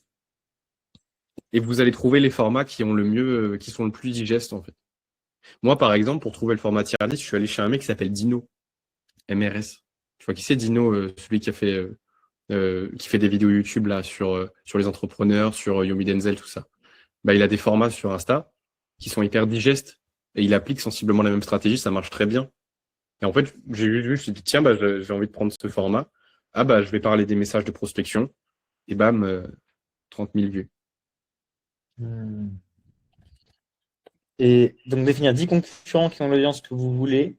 Et vous allez trouver les formats qui ont le mieux, qui sont le plus digestes, en fait. Moi, par exemple, pour trouver le format tier list, je suis allé chez un mec qui s'appelle Dino, MRS. Tu vois qui c'est Dino, celui qui fait des vidéos YouTube là sur les entrepreneurs, sur Yomi Denzel, tout ça. Bah, il a des formats sur Insta qui sont hyper digestes et il applique sensiblement la même stratégie, ça marche très bien. Et en fait, j'ai vu, je me suis dit, tiens, bah, j'ai envie de prendre ce format. Ah bah, je vais parler des messages de prospection et bam, 30 000 vues. Et donc, définir 10 concurrents qui ont l'audience que vous voulez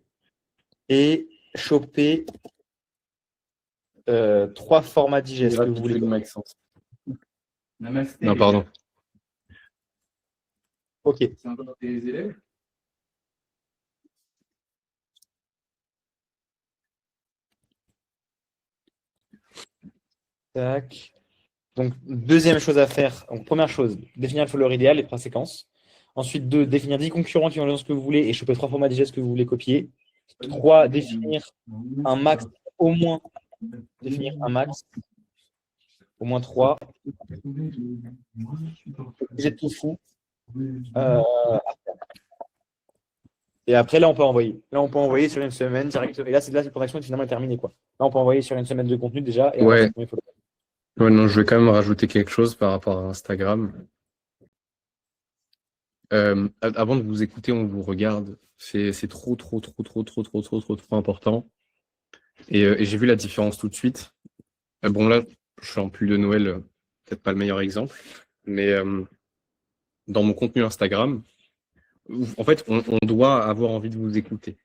et choper 3 formats digestes que vous voulez. Non, pardon. Ok. C'est encore tes élèves? Tac. Donc, deuxième chose à faire. Donc, première chose, définir le follower idéal, les 3 séquences. Ensuite, 2, définir 10 concurrents qui ont l'audience que vous voulez et choper 3 formats digestes que vous voulez copier. 3, définir un max, au moins, définir un max, au moins 3. J'ai tout fou. Et après, là, on peut envoyer. Là, on peut envoyer sur une semaine direct. Et là, c'est le plan d'action finalement est terminé, quoi. Là, on peut envoyer sur une semaine de contenu déjà. Et Ouais. Ouais, non, je vais quand même rajouter quelque chose par rapport à Instagram. Avant de vous écouter, on vous regarde. C'est trop important. Et j'ai vu la différence tout de suite. Bon, là, je suis en pull de Noël, peut-être pas le meilleur exemple, mais dans mon contenu Instagram, en fait, on doit avoir envie de vous écouter.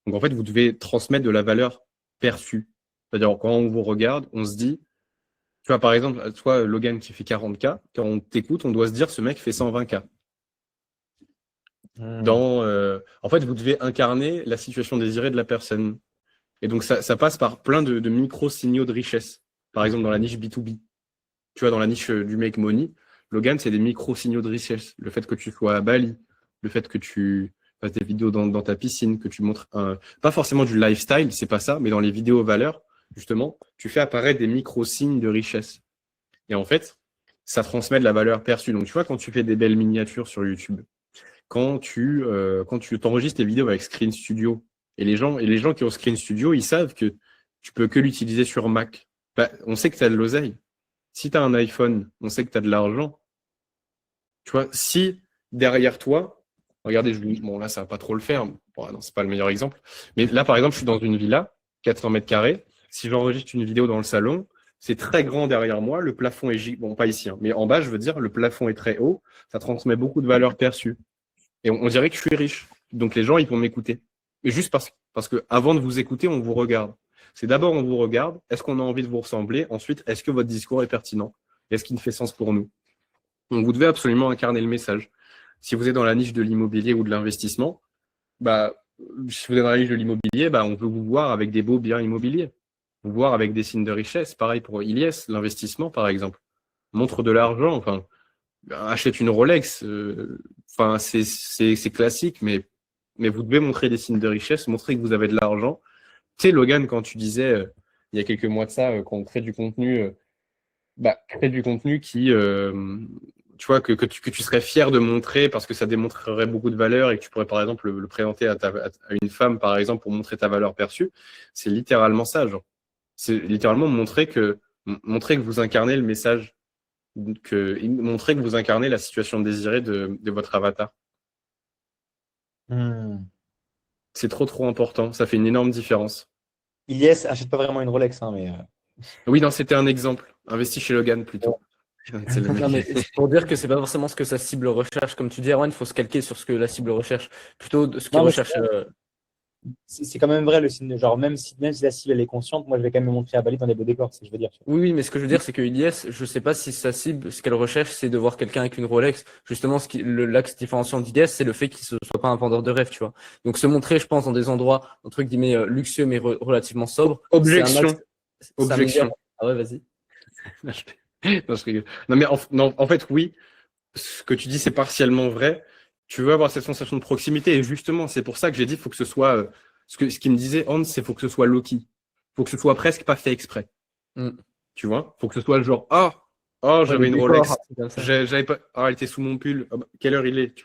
Donc, en fait, vous devez transmettre de la valeur perçue. C'est-à-dire, quand on vous regarde, on se dit, tu vois, par exemple, toi, Logan qui fait 40K, quand on t'écoute, on doit se dire, ce mec fait 120K. En fait, vous devez incarner la situation désirée de la personne. Et donc, ça passe par plein de micro-signaux de richesse. Par exemple, dans la niche B2B. Tu vois, dans la niche du make money, Logan, c'est des micro-signaux de richesse. Le fait que tu sois à Bali, le fait que tu fasses des vidéos dans ta piscine, que tu montres pas forcément du lifestyle, c'est pas ça, mais dans les vidéos valeurs, justement, tu fais apparaître des micro-signes de richesse. Et en fait, ça transmet de la valeur perçue. Donc, tu vois, quand tu fais des belles miniatures sur YouTube, quand tu t'enregistres tes vidéos avec Screen Studio Et les gens qui ont Screen Studio, ils savent que tu peux que l'utiliser sur Mac. Bah, on sait que tu as de l'oseille. Si tu as un iPhone, on sait que tu as de l'argent. Tu vois, si derrière toi, regardez, bon là, ça va pas trop le faire. Bon, non, c'est pas le meilleur exemple. Mais là, par exemple, je suis dans une villa, 400 mètres carrés. Si j'enregistre une vidéo dans le salon, c'est très grand derrière moi. Le plafond est bon, pas ici, hein, mais en bas, je veux dire, le plafond est très haut. Ça transmet beaucoup de valeur perçue. Et on dirait que je suis riche. Donc les gens, ils vont m'écouter. Et juste parce que avant de vous écouter, on vous regarde. C'est d'abord, on vous regarde. Est-ce qu'on a envie de vous ressembler? Ensuite, est-ce que votre discours est pertinent? Est-ce qu'il fait sens pour nous? Donc, vous devez absolument incarner le message. Si vous êtes dans la niche de l'immobilier ou de l'investissement, bah, si vous êtes dans la niche de l'immobilier, bah, on veut vous voir avec des beaux biens immobiliers. Vous voir avec des signes de richesse. Pareil pour Ilyes, l'investissement, par exemple. Montre de l'argent, enfin, achète une Rolex. Enfin, c'est classique, mais vous devez montrer des signes de richesse, montrer que vous avez de l'argent. Tu sais, Logan, quand tu disais, il y a quelques mois de ça, qu'on crée du contenu, crée du contenu qui, tu vois, que tu serais fier de montrer parce que ça démontrerait beaucoup de valeur et que tu pourrais, par exemple, le présenter à une femme, par exemple, pour montrer ta valeur perçue. C'est littéralement ça, genre. C'est littéralement montrer que vous incarnez le message, montrer que vous incarnez la situation désirée de votre avatar. C'est trop important. Ça fait une énorme différence. Ilyes achète pas vraiment une Rolex, hein, mais Oui, non, c'était un exemple. Investi chez Logan plutôt. C'est le mec. Non, mais c'est pour dire que c'est pas forcément ce que sa cible recherche. Comme tu dis, Erwan, il faut se calquer sur ce que la cible recherche. Plutôt de ce qu'il Non, mais recherche. c'est quand même vrai le signe. Genre, même si la cible elle est consciente, moi je vais quand même me montrer à Bali dans des beaux décors, c'est ce que je veux dire. Oui, mais ce que je veux dire, c'est que Ilyes, je sais pas si sa cible, ce qu'elle recherche, c'est de voir quelqu'un avec une Rolex. Justement, l'axe différenciant d'Ilyes, c'est le fait qu'il ne soit pas un vendeur de rêve, tu vois. Donc, se montrer, je pense, dans des endroits, entre guillemets, luxueux, mais relativement sobres. Objection. Objection. Ah ouais, vas-y. Non, je rigole. Non, mais en fait, oui, ce que tu dis, c'est partiellement vrai. Tu veux avoir cette sensation de proximité. Et justement, c'est pour ça que j'ai dit, il faut que ce soit. Ce qu'il me disait, Hans, c'est faut que ce soit low-key. Faut que ce soit presque pas fait exprès. Tu vois? Faut que ce soit le genre, j'avais une Rolex. J'avais pas. Elle était sous mon pull. Quelle heure il est? Tu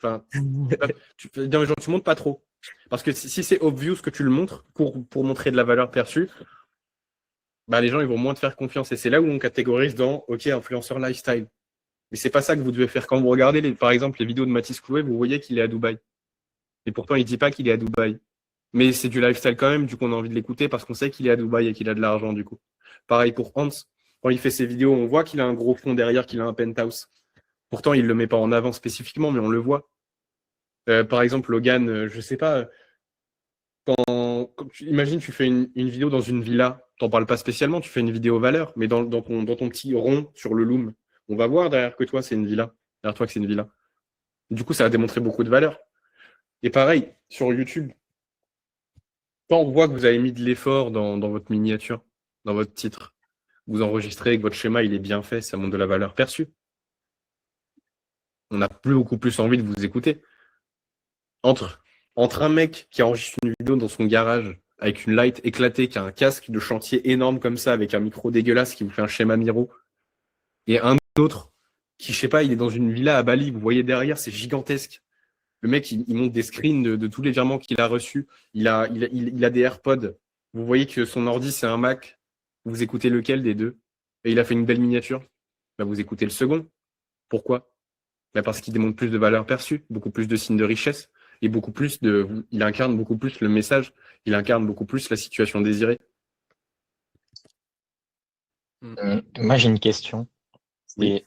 montres pas trop. Parce que si c'est obvious que tu le montres pour montrer de la valeur perçue, les gens ils vont moins te faire confiance. Et c'est là où on catégorise dans OK, influenceur lifestyle. Mais c'est pas ça que vous devez faire. Quand vous regardez, par exemple, les vidéos de Mathis Clouet, vous voyez qu'il est à Dubaï. Et pourtant, il dit pas qu'il est à Dubaï. Mais c'est du lifestyle quand même, du coup, on a envie de l'écouter parce qu'on sait qu'il est à Dubaï et qu'il a de l'argent, du coup. Pareil pour Hans. Quand il fait ses vidéos, on voit qu'il a un gros fond derrière, qu'il a un penthouse. Pourtant, il le met pas en avant spécifiquement, mais on le voit. Par exemple, Logan, je sais pas, imagine, tu fais une vidéo dans une villa, t'en parles pas spécialement, tu fais une vidéo valeur, mais dans ton petit rond sur le loom, on va voir derrière que toi, c'est une villa. Derrière toi que c'est une villa. Du coup, ça va démontrer beaucoup de valeur. Et pareil, sur YouTube, quand on voit que vous avez mis de l'effort dans votre miniature, dans votre titre, vous enregistrez, que votre schéma il est bien fait, ça montre de la valeur perçue. On a beaucoup plus envie de vous écouter. Entre un mec qui enregistre une vidéo dans son garage avec une light éclatée, qui a un casque de chantier énorme comme ça, avec un micro dégueulasse qui vous fait un schéma Miro, et un autre qui, je sais pas, il est dans une villa à Bali, vous voyez derrière, c'est gigantesque. Le mec, il monte des screens de tous les virements qu'il a reçus. Il a des AirPods. Vous voyez que son ordi, c'est un Mac. Vous écoutez lequel des deux? Et il a fait une belle miniature. Vous écoutez le second. Pourquoi? Parce qu'il démontre plus de valeur perçue, beaucoup plus de signes de richesse, et il incarne beaucoup plus le message, il incarne beaucoup plus la situation désirée. Moi, j'ai une question. Et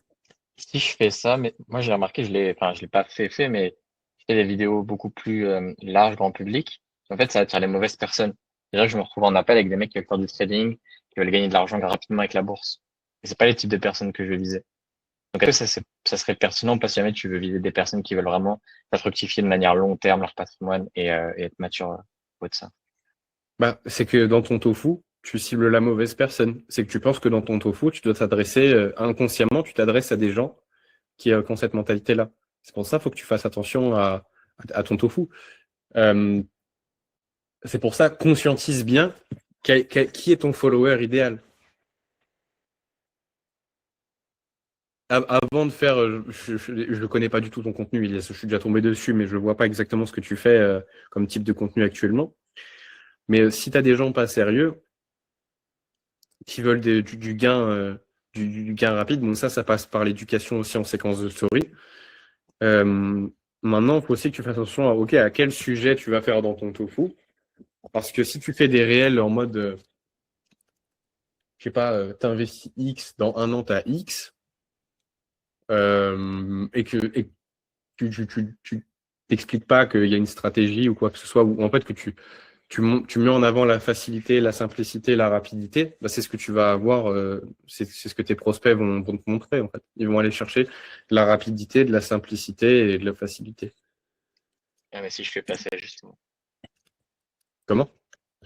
si je fais ça, mais moi, j'ai remarqué, je l'ai pas fait, mais je fais des vidéos beaucoup plus larges, grand public. En fait, ça attire les mauvaises personnes. Déjà, je me retrouve en appel avec des mecs qui veulent faire du trading, qui veulent gagner de l'argent rapidement avec la bourse. Et c'est pas les types de personnes que je veux viser. Donc, est-ce que ça serait pertinent, pas si jamais tu veux viser des personnes qui veulent vraiment faire fructifier de manière long terme leur patrimoine et être mature au de ça? C'est que dans ton tofu, tu cibles la mauvaise personne. C'est que tu penses que dans ton tofu, tu dois t'adresser inconsciemment, tu t'adresses à des gens qui ont cette mentalité-là. C'est pour ça qu'il faut que tu fasses attention à ton tofu. C'est pour ça, conscientise bien qui est ton follower idéal. Avant de faire, je ne connais pas du tout ton contenu, je suis déjà tombé dessus, mais je ne vois pas exactement ce que tu fais comme type de contenu actuellement. Mais si tu as des gens pas sérieux qui veulent du gain, du gain rapide, bon, ça passe par l'éducation aussi en séquence de story. Maintenant, il faut aussi que tu fasses attention à quel sujet tu vas faire dans ton tofu. Parce que si tu fais des réels en mode, je sais pas, t'investis X, dans un an, t'as X, et que tu t'expliques pas qu'il y a une stratégie ou quoi que ce soit, ou en fait que tu mets en avant la facilité, la simplicité, la rapidité, bah, c'est ce que tu vas avoir, c'est ce que tes prospects vont te montrer, en fait. Ils vont aller chercher de la rapidité, de la simplicité et de la facilité. Ah, mais si je fais pas ça, justement. Comment?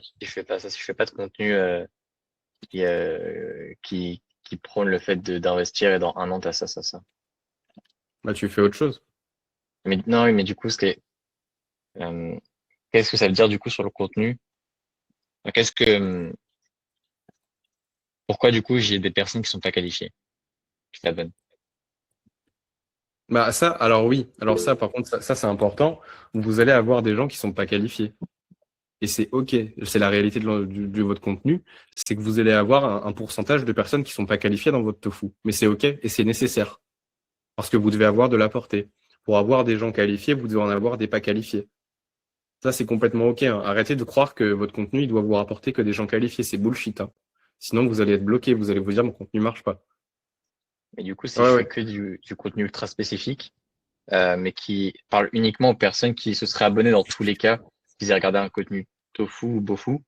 Si je fais pas ça, si je fais pas de contenu qui prône le fait d'investir et dans un an, t'as ça, ça, ça. Bah, tu fais autre chose. Mais non, oui, mais du coup, euh, qu'est-ce que ça veut dire du coup sur le contenu? Enfin, pourquoi du coup j'ai des personnes qui sont pas qualifiées, qui s'abonnent? Bah, ça, alors oui. Alors ça, par contre, ça c'est important. Vous allez avoir des gens qui sont pas qualifiés. Et c'est OK. C'est la réalité de votre contenu. C'est que vous allez avoir un pourcentage de personnes qui sont pas qualifiées dans votre tofu. Mais c'est OK et c'est nécessaire. Parce que vous devez avoir de la portée. Pour avoir des gens qualifiés, vous devez en avoir des pas qualifiés. Ça, c'est complètement OK, hein. Arrêtez de croire que votre contenu, il doit vous rapporter que des gens qualifiés. C'est bullshit, hein. Sinon, vous allez être bloqué. Vous allez vous dire, mon contenu marche pas. Mais du coup, si Ouais, je fais ouais. que du contenu ultra spécifique, mais qui parle uniquement aux personnes qui se seraient abonnées dans tous les cas, s'ils aient regardé un contenu tofu ou bofu,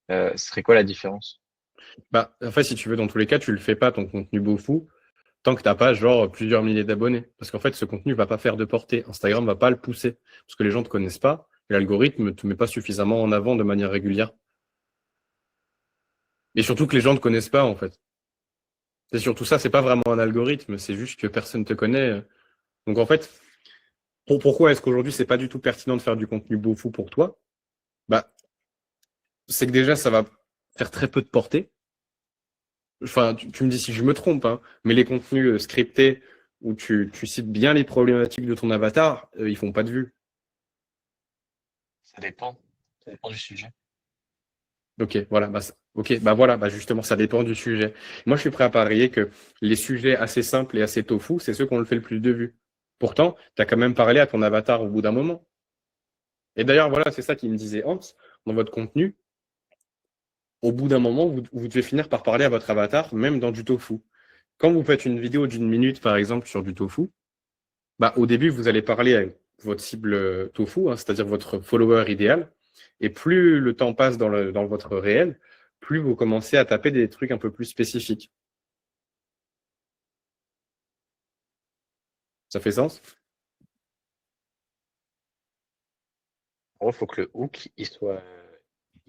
ce serait quoi la différence? Bah, en fait, si tu veux, dans tous les cas, tu le fais pas, ton contenu beaufou, tant que t'as pas, genre, plusieurs milliers d'abonnés. Parce qu'en fait, ce contenu va pas faire de portée. Instagram va pas le pousser. Parce que les gens te connaissent pas. Et l'algorithme te met pas suffisamment en avant de manière régulière. Et surtout que les gens te connaissent pas, en fait. C'est surtout ça, c'est pas vraiment un algorithme, c'est juste que personne te connaît. Donc en fait, pourquoi est-ce qu'aujourd'hui c'est pas du tout pertinent de faire du contenu beaufou pour toi? Bah, c'est que déjà ça va faire très peu de portée. Enfin, tu me dis si je me trompe, hein, mais les contenus scriptés où tu cites bien les problématiques de ton avatar, ils font pas de vues. Ça dépend. Ça dépend du sujet. Ok, voilà, ok, bah voilà, bah justement, ça dépend du sujet. Moi, je suis prêt à parier que les sujets assez simples et assez tofu, c'est ceux qui ont le fait le plus de vues. Pourtant, tu as quand même parlé à ton avatar au bout d'un moment. Et d'ailleurs, voilà, c'est ça qui me disait Hans, dans votre contenu, au bout d'un moment, vous devez finir par parler à votre avatar, même dans du tofu. Quand vous faites une vidéo d'une minute, par exemple, sur du tofu, bah, au début, vous allez parler à votre cible tofu, hein, c'est-à-dire votre follower idéal. Et plus le temps passe dans votre réel, plus vous commencez à taper des trucs un peu plus spécifiques. Ça fait sens? En gros, il faut que le hook, il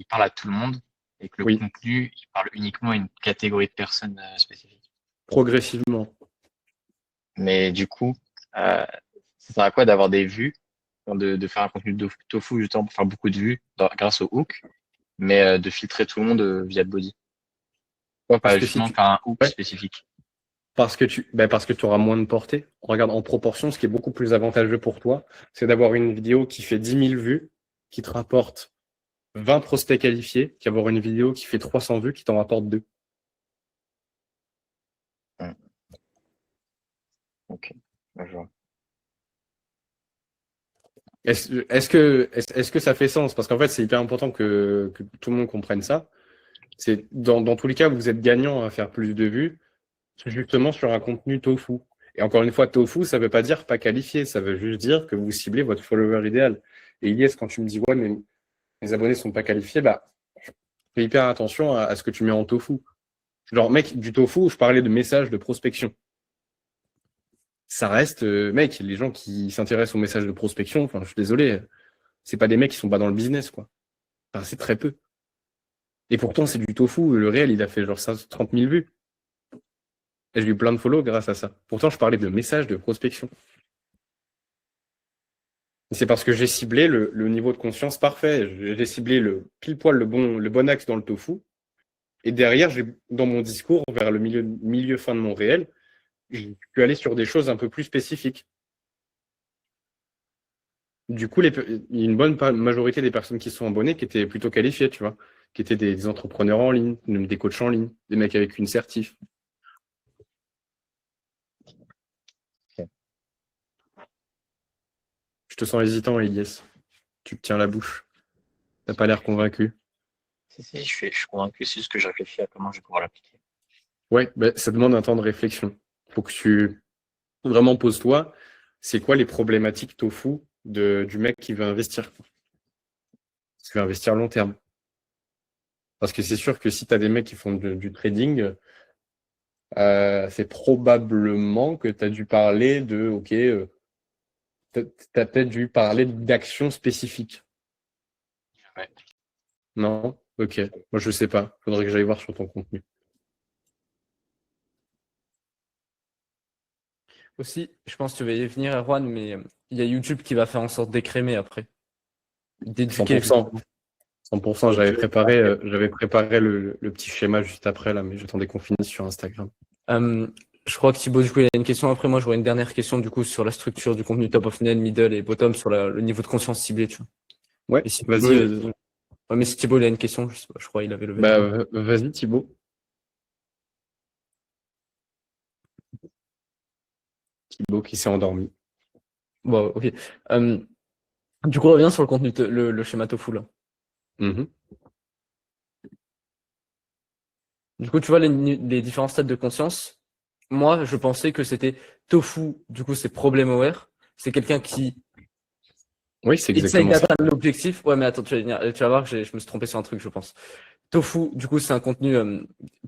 parle à tout le monde et que le Oui, contenu, il parle uniquement à une catégorie de personnes spécifiques. progressivement. Mais du coup, ça sert à quoi d'avoir des vues, de faire un contenu de tofu justement pour faire beaucoup de vues grâce au hook, mais de filtrer tout le monde via le body. Pourquoi Parce pas que si justement tu, faire un hook ouais, spécifique? parce que tu auras moins de portée. Regarde, en proportion, ce qui est beaucoup plus avantageux pour toi, c'est d'avoir une vidéo qui fait 10 000 vues, qui te rapporte 20 prospects qualifiés, qu'avoir une vidéo qui fait 300 vues, qui t'en rapporte 2. Hmm. Ok, je vois. Est-ce que ça fait sens? Parce qu'en fait, c'est hyper important que tout le monde comprenne ça. C'est dans tous les cas, vous êtes gagnant à faire plus de vues, justement sur un contenu tofu. Et encore une fois, tofu, ça veut pas dire pas qualifié, ça veut juste dire que vous ciblez votre follower idéal. Et Ilyes, quand tu me dis, ouais, mais mes abonnés sont pas qualifiés, bah, fais hyper attention à ce que tu mets en tofu. Genre, mec, du tofu, je parlais de messages de prospection. Ça reste, mec, les gens qui s'intéressent aux messages de prospection, enfin, je suis désolé, c'est pas des mecs qui sont pas dans le business, quoi. Enfin, c'est très peu. Et pourtant, c'est du tofu. Le réel, il a fait genre 30 000 vues. Et j'ai eu plein de follow grâce à ça. Pourtant, je parlais de messages de prospection. C'est parce que j'ai ciblé le niveau de conscience parfait. J'ai ciblé pile poil le bon axe dans le tofu. Et derrière, dans mon discours, vers le milieu fin de mon réel, je suis allé sur des choses un peu plus spécifiques. Du coup, il y a une bonne majorité des personnes qui sont abonnées qui étaient plutôt qualifiées, tu vois, qui étaient des entrepreneurs en ligne, des coachs en ligne, des mecs avec une certif. Ok. Je te sens hésitant, Elias. Tu te tiens la bouche. T'as pas l'air convaincu. Si, je suis convaincu, c'est juste que je réfléchis à comment je vais pouvoir l'appliquer. Ouais, bah, ça demande un temps de réflexion. Faut que tu vraiment poses-toi, c'est quoi les problématiques tofu du mec qui veut investir, qui veut investir long terme. Parce que c'est sûr que si tu as des mecs qui font du trading, c'est probablement que tu as dû parler de, ok, tu as peut-être dû parler d'actions spécifiques. Ouais. Non? Ok. Moi, je sais pas. Faudrait que j'aille voir sur ton contenu. Aussi, je pense que tu vas y venir, Erwan, mais il y a YouTube qui va faire en sorte d'écrémer après. D'éduquer. 100%. 100%, j'avais préparé le petit schéma juste après, là, mais j'attendais qu'on finisse sur Instagram. Je crois que Thibaut, du coup, il a une question. Après, moi, j'aurais une dernière question, du coup, sur la structure du contenu top of funnel, middle et bottom, sur le niveau de conscience ciblé, tu vois. Ouais, Et si vas-y. Thibaut, ouais, mais si Thibaut, il a une question, je sais pas, je crois qu'il avait levé la main. Vas-y, Thibaut. Thibaut qui s'est endormi. Bon, ok. Du coup, on revient sur le contenu, le schéma tofu, là. Mhm. Du coup, tu vois les différents stades de conscience. Moi, je pensais que c'était tofu, du coup, c'est problem aware. C'est quelqu'un qui Oui, c'est essaye exactement ça. d'atteindre l'objectif. Ouais, mais attends, tu vas voir que je me suis trompé sur un truc, je pense. Tofu, du coup, c'est un contenu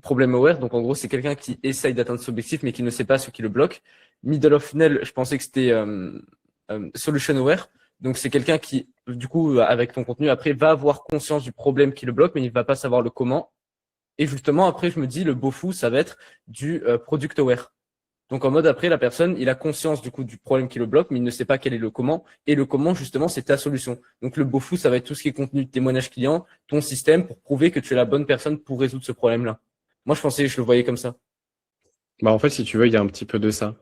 problem aware. Donc, en gros, c'est quelqu'un qui essaye d'atteindre son objectif, mais qui ne sait pas ce qui le bloque. Middle of funnel, je pensais que c'était solution aware. Donc, c'est quelqu'un qui, du coup, avec ton contenu, après, va avoir conscience du problème qui le bloque, mais il va pas savoir le comment. Et justement, après, je me dis, le beau fou, ça va être du product aware. Donc, en mode, après, la personne, il a conscience du coup du problème qui le bloque, mais il ne sait pas quel est le comment. Et le comment, justement, c'est ta solution. Donc, le beau fou, ça va être tout ce qui est contenu de témoignage client, ton système pour prouver que tu es la bonne personne pour résoudre ce problème-là. Moi, je le voyais comme ça. Bah, en fait, si tu veux, il y a un petit peu de ça.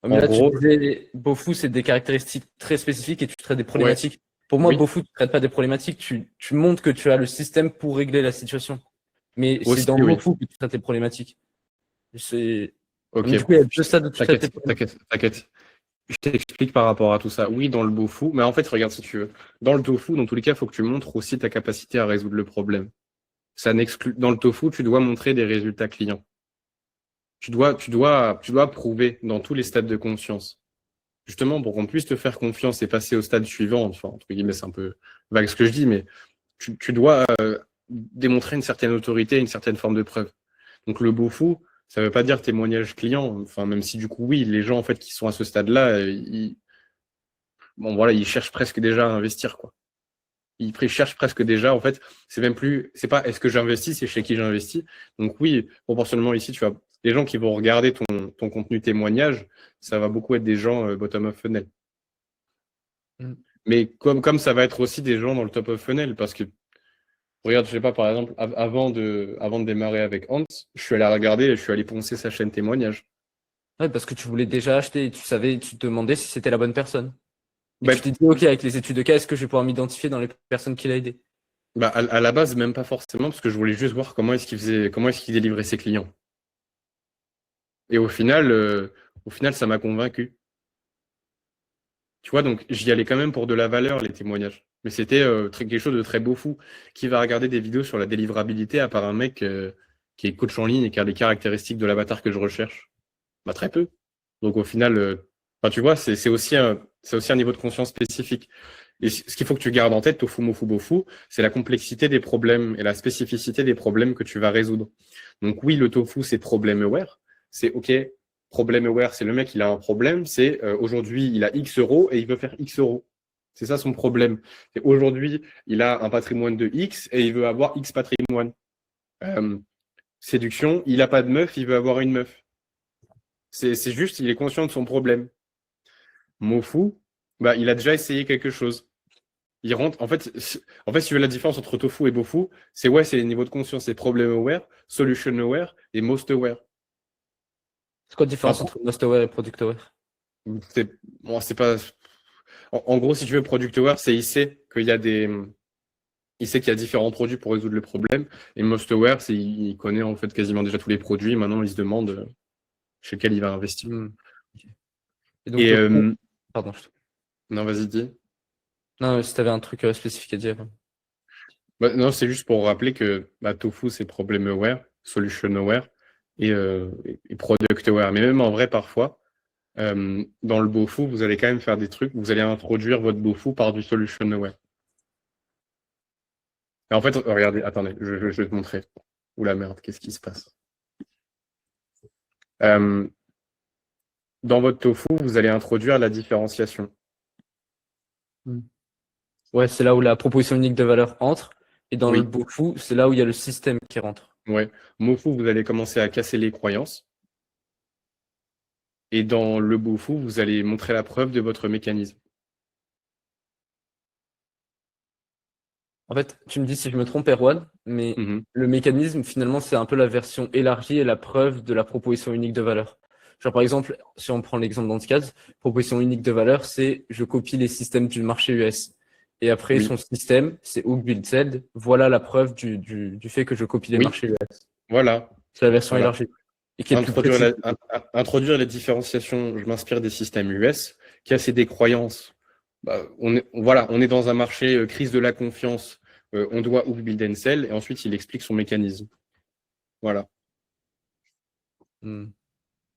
Mais En là, tu gros, disais, beau fou, c'est des caractéristiques très spécifiques et tu traites des ouais, problématiques. Pour moi, oui, beau fou, tu traites pas des problématiques, tu montres que tu as le système pour régler la situation. Mais c'est aussi, dans oui. beau fou que tu traites tes problématiques. C'est Ok. Du coup, il y a deux stades où tu traites tes T'inquiète, t'inquiète, t'inquiète. Je t'explique par rapport à tout ça. Oui, dans le beau fou, mais en fait, regarde si tu veux. Dans le tofu, dans tous les cas, il faut que tu montres aussi ta capacité à résoudre le problème. Ça n'exclut. Dans le tofu, tu dois montrer des résultats clients. Tu dois prouver dans tous les stades de conscience. Justement, pour qu'on puisse te faire confiance et passer au stade suivant, enfin, entre guillemets, c'est un peu vague ce que je dis, mais tu dois démontrer une certaine autorité, une certaine forme de preuve. Donc le beau fou, ça veut pas dire témoignage client, enfin même si du coup oui, les gens en fait qui sont à ce stade-là, bon voilà, ils cherchent presque déjà à investir quoi. Ils cherchent presque déjà en fait, c'est même plus, c'est pas est-ce que j'investis, c'est chez qui j'investis. Donc oui, proportionnellement ici, tu as les gens qui vont regarder ton contenu témoignage, ça va beaucoup être des gens bottom of funnel. Mm. Mais comme ça va être aussi des gens dans le top of funnel parce que regarde, je sais pas, par exemple, avant de démarrer avec Hans, je suis allé regarder, je suis allé poncer sa chaîne témoignage. Ouais, parce que tu voulais déjà acheter et tu savais, tu te demandais si c'était la bonne personne. Et Bah, tu t'es dit, OK, avec les études de cas, est-ce que je vais pouvoir m'identifier dans les personnes qu'il a aidées? à la base, même pas forcément, parce que je voulais juste voir comment est-ce qu'il délivrait ses clients. Et au final, ça m'a convaincu. Tu vois, donc j'y allais quand même pour de la valeur, les témoignages. Mais c'était quelque chose de très beau fou. Qui va regarder des vidéos sur la délivrabilité à part un mec qui est coach en ligne et qui a les caractéristiques de l'avatar que je recherche? Bah, très peu. Donc au final, enfin, tu vois, c'est aussi un niveau de conscience spécifique. Et ce qu'il faut que tu gardes en tête, tofu, mofu, bofu, c'est la complexité des problèmes et la spécificité des problèmes que tu vas résoudre. Donc oui, le tofu, c'est problem aware. C'est OK, problem aware, c'est le mec, il a un problème. C'est aujourd'hui, il a X euros et il veut faire X euros. C'est ça son problème. C'est aujourd'hui, il a un patrimoine de X et il veut avoir X patrimoine. Séduction, il n'a pas de meuf, il veut avoir une meuf. C'est juste, il est conscient de son problème. Mofu, bah, il a déjà essayé quelque chose. Il rentre. En fait, si tu veux la différence entre tofu et bofu, c'est les niveaux de conscience, c'est problem aware, solution aware et most aware. C'est quoi la différence Enfin, entre Most Aware et Product Aware? bon, c'est pas. En gros, si tu veux, Product Aware, c'est il sait qu'il y a différents produits pour résoudre le problème. Et Most Aware, c'est il connaît en fait quasiment déjà tous les produits. Maintenant, il se demande chez lequel il va investir. Et donc, pardon. Non, vas-y, dis. Non, si tu avais un truc spécifique à dire. Bah, non, c'est juste pour rappeler que Tofu, c'est Problem Aware, Solution Aware et Product Aware. Mais même en vrai, parfois, dans le Bofu, vous allez quand même faire des trucs, vous allez introduire votre Bofu par du Solution Aware. Et en fait, regardez, attendez, je vais te montrer. Oula merde, qu'est-ce qui se passe? Dans votre tofu, vous allez introduire la différenciation. Ouais, c'est là où la proposition unique de valeur entre. Et dans Oui. le Bofu, c'est là où il y a le système qui rentre. Ouais. Mofu, vous allez commencer à casser les croyances. Et dans le Bofu, vous allez montrer la preuve de votre mécanisme. En fait, tu me dis si je me trompe, Erwan, mais le mécanisme, finalement, c'est un peu la version élargie et la preuve de la proposition unique de valeur. Genre, par exemple, si on prend l'exemple d'Anticad, proposition unique de valeur, c'est je copie les systèmes du marché US. Et après, son système, c'est Hook Build Sell. Voilà la preuve du fait que je copie les marchés US. Voilà. C'est la version élargie. Et qui est introduire les différenciations, je m'inspire des systèmes US, casser des croyances. On est dans un marché crise de la confiance, on doit Hook Build and Sell, et ensuite il explique son mécanisme. Voilà.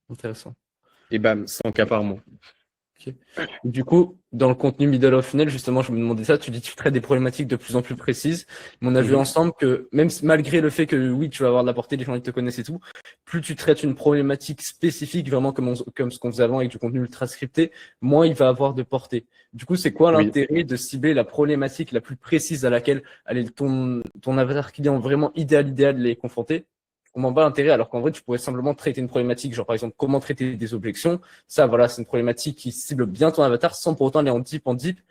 Intéressant. Et bam, 100 cas par mois. Okay. Du coup, dans le contenu middle of funnel, justement, je me demandais ça, tu dis que tu traites des problématiques de plus en plus précises, mais on a vu ensemble que même malgré le fait que oui, tu vas avoir de la portée, les gens ils te connaissent et tout, plus tu traites une problématique spécifique, vraiment comme ce qu'on faisait avant avec du contenu ultra scripté, moins il va avoir de portée. Du coup, c'est quoi l'intérêt de cibler la problématique la plus précise à laquelle ton avatar client vraiment idéal les confronter? On m'en bat l'intérêt, alors qu'en vrai, tu pourrais simplement traiter une problématique, genre par exemple, comment traiter des objections. Ça, voilà, c'est une problématique qui cible bien ton avatar sans pour autant aller en deep.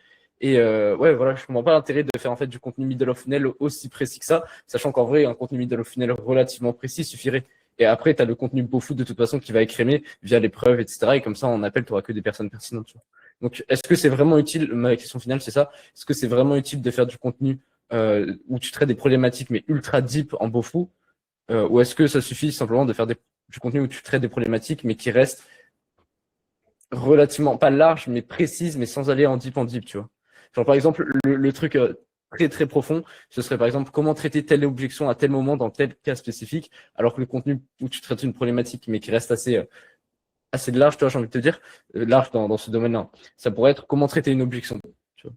Et ouais, voilà, je comprends pas l'intérêt de faire en fait du contenu middle of funnel aussi précis que ça, sachant qu'en vrai, un contenu middle of funnel relativement précis suffirait. Et après, tu as le contenu Bofu de toute façon qui va écrémer via les preuves, etc. Et comme ça, en appel, tu n'auras que des personnes pertinentes. Tu vois. Donc, est-ce que c'est vraiment utile, ma question finale, c'est ça, est-ce que c'est vraiment utile de faire du contenu où tu traites des problématiques mais ultra deep en Bofu? Ou est-ce que ça suffit simplement de faire du contenu où tu traites des problématiques, mais qui restent relativement, pas larges, mais précises, mais sans aller en deep, tu vois. Genre, par exemple, le truc très, très profond, ce serait par exemple comment traiter telle objection à tel moment dans tel cas spécifique, alors que le contenu où tu traites une problématique, mais qui reste assez large, tu vois, j'ai envie de te dire, large dans ce domaine-là. Ça pourrait être comment traiter une objection, tu vois.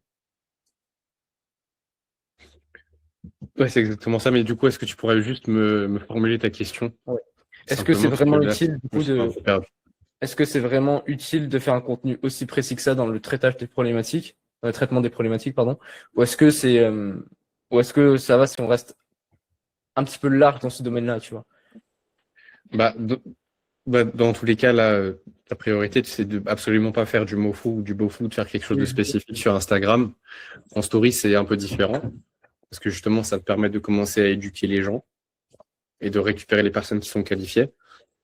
Ouais, c'est exactement ça, mais du coup, est-ce que tu pourrais juste me formuler ta question? Ouais. Est-ce que c'est vraiment utile du coup Est-ce que c'est vraiment utile de faire un contenu aussi précis que ça dans le traitement des problématiques, pardon, ou est-ce que ça va si on reste un petit peu large dans ce domaine-là, tu vois? Dans tous les cas, là, ta priorité, c'est de absolument pas faire du Mofu ou du Bofu, de faire quelque chose de spécifique sur Instagram. En story, c'est un peu différent. Parce que justement, ça te permet de commencer à éduquer les gens et de récupérer les personnes qui sont qualifiées.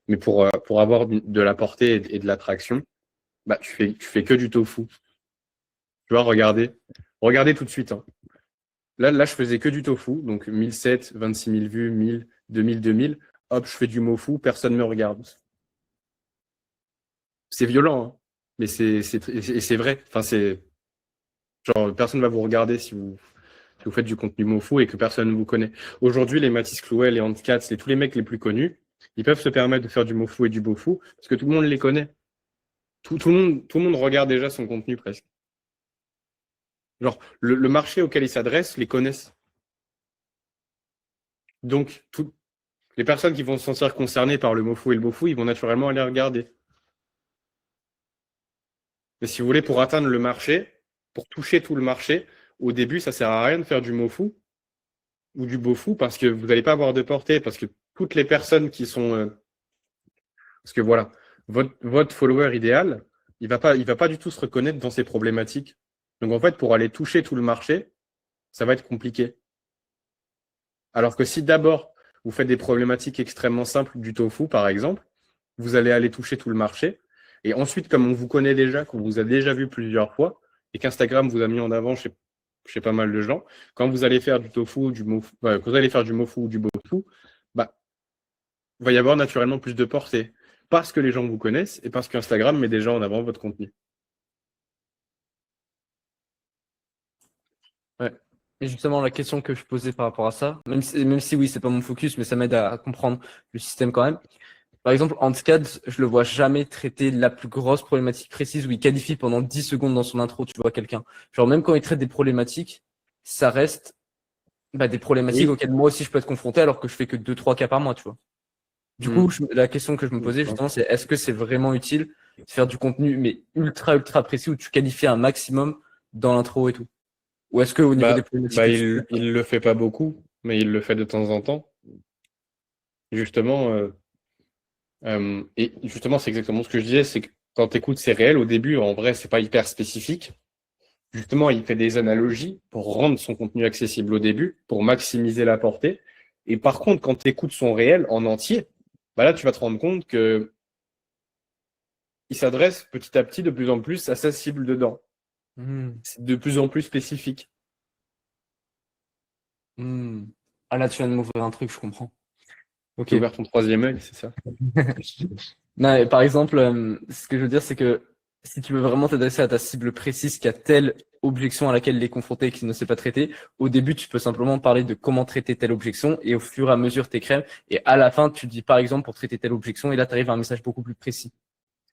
Mais pour avoir de la portée et de l'attraction, tu fais que du tofu. Tu vois, regardez tout de suite. Hein. Là, je faisais que du tofu, donc 1007, 26 000 vues, 1000, 2000, 2000. Hop, je fais du mofu, personne ne me regarde. C'est violent, hein, mais c'est vrai. Enfin, genre, personne ne va vous regarder si vous faites du contenu mofu et que personne ne vous connaît. Aujourd'hui, les Mathis Clouet, les Handcats, tous les mecs les plus connus, ils peuvent se permettre de faire du mofu et du bofu parce que tout le monde les connaît. Tout le monde regarde déjà son contenu presque. Genre, le marché auquel ils s'adressent les connaissent. Donc, les personnes qui vont se sentir concernées par le mofu et le bofu, ils vont naturellement aller regarder. Mais si vous voulez, pour atteindre le marché, pour toucher tout le marché, au début, ça sert à rien de faire du mofu ou du bofu parce que vous n'allez pas avoir de portée, parce que toutes les personnes qui sont... parce que voilà, votre follower idéal, il va pas du tout se reconnaître dans ces problématiques. Donc en fait, pour aller toucher tout le marché, ça va être compliqué. Alors que si d'abord, vous faites des problématiques extrêmement simples du tofu, par exemple, vous allez aller toucher tout le marché. Et ensuite, comme on vous connaît déjà, qu'on vous a déjà vu plusieurs fois, et qu'Instagram vous a mis en avant chez pas mal de gens, quand vous allez faire du tofu, quand vous allez faire du mofu ou du bofu, bah, il va y avoir naturellement plus de portée. Parce que les gens vous connaissent et parce qu'Instagram met déjà en avant votre contenu. Ouais. Et justement, la question que je posais par rapport à ça, même si oui, c'est pas mon focus, mais ça m'aide à comprendre le système quand même. Par exemple, Anscad, je le vois jamais traiter la plus grosse problématique précise où il qualifie pendant 10 secondes dans son intro, tu vois, quelqu'un. Genre, même quand il traite des problématiques, ça reste des problématiques Oui. auxquelles moi aussi je peux être confronté alors que je fais que 2-3 cas par mois, tu vois. Du coup, la question que je me posais justement, c'est est-ce que c'est vraiment utile de faire du contenu, mais ultra précis où tu qualifies un maximum dans l'intro et tout? Ou est-ce que au niveau des problématiques, il le fait pas beaucoup, mais il le fait de temps en temps. Justement, et justement, c'est exactement ce que je disais, c'est que quand tu écoutes ces réels, au début, en vrai, c'est pas hyper spécifique. Justement, il fait des analogies pour rendre son contenu accessible au début, pour maximiser la portée. Et par contre, quand tu écoutes son réel en entier, bah là, tu vas te rendre compte que il s'adresse petit à petit de plus en plus à sa cible dedans. C'est de plus en plus spécifique. Ah là, tu viens de m'ouvrir un truc, je comprends. Ok. Tu as ouvert ton troisième œil, c'est ça? Non, mais par exemple, ce que je veux dire, c'est que si tu veux vraiment t'adresser à ta cible précise qui a telle objection à laquelle il est confronté et qu'il ne sait pas traiter, au début, tu peux simplement parler de comment traiter telle objection et au fur et à mesure, t'écrèmes. Et à la fin, tu dis, par exemple, pour traiter telle objection, et là, tu arrives à un message beaucoup plus précis.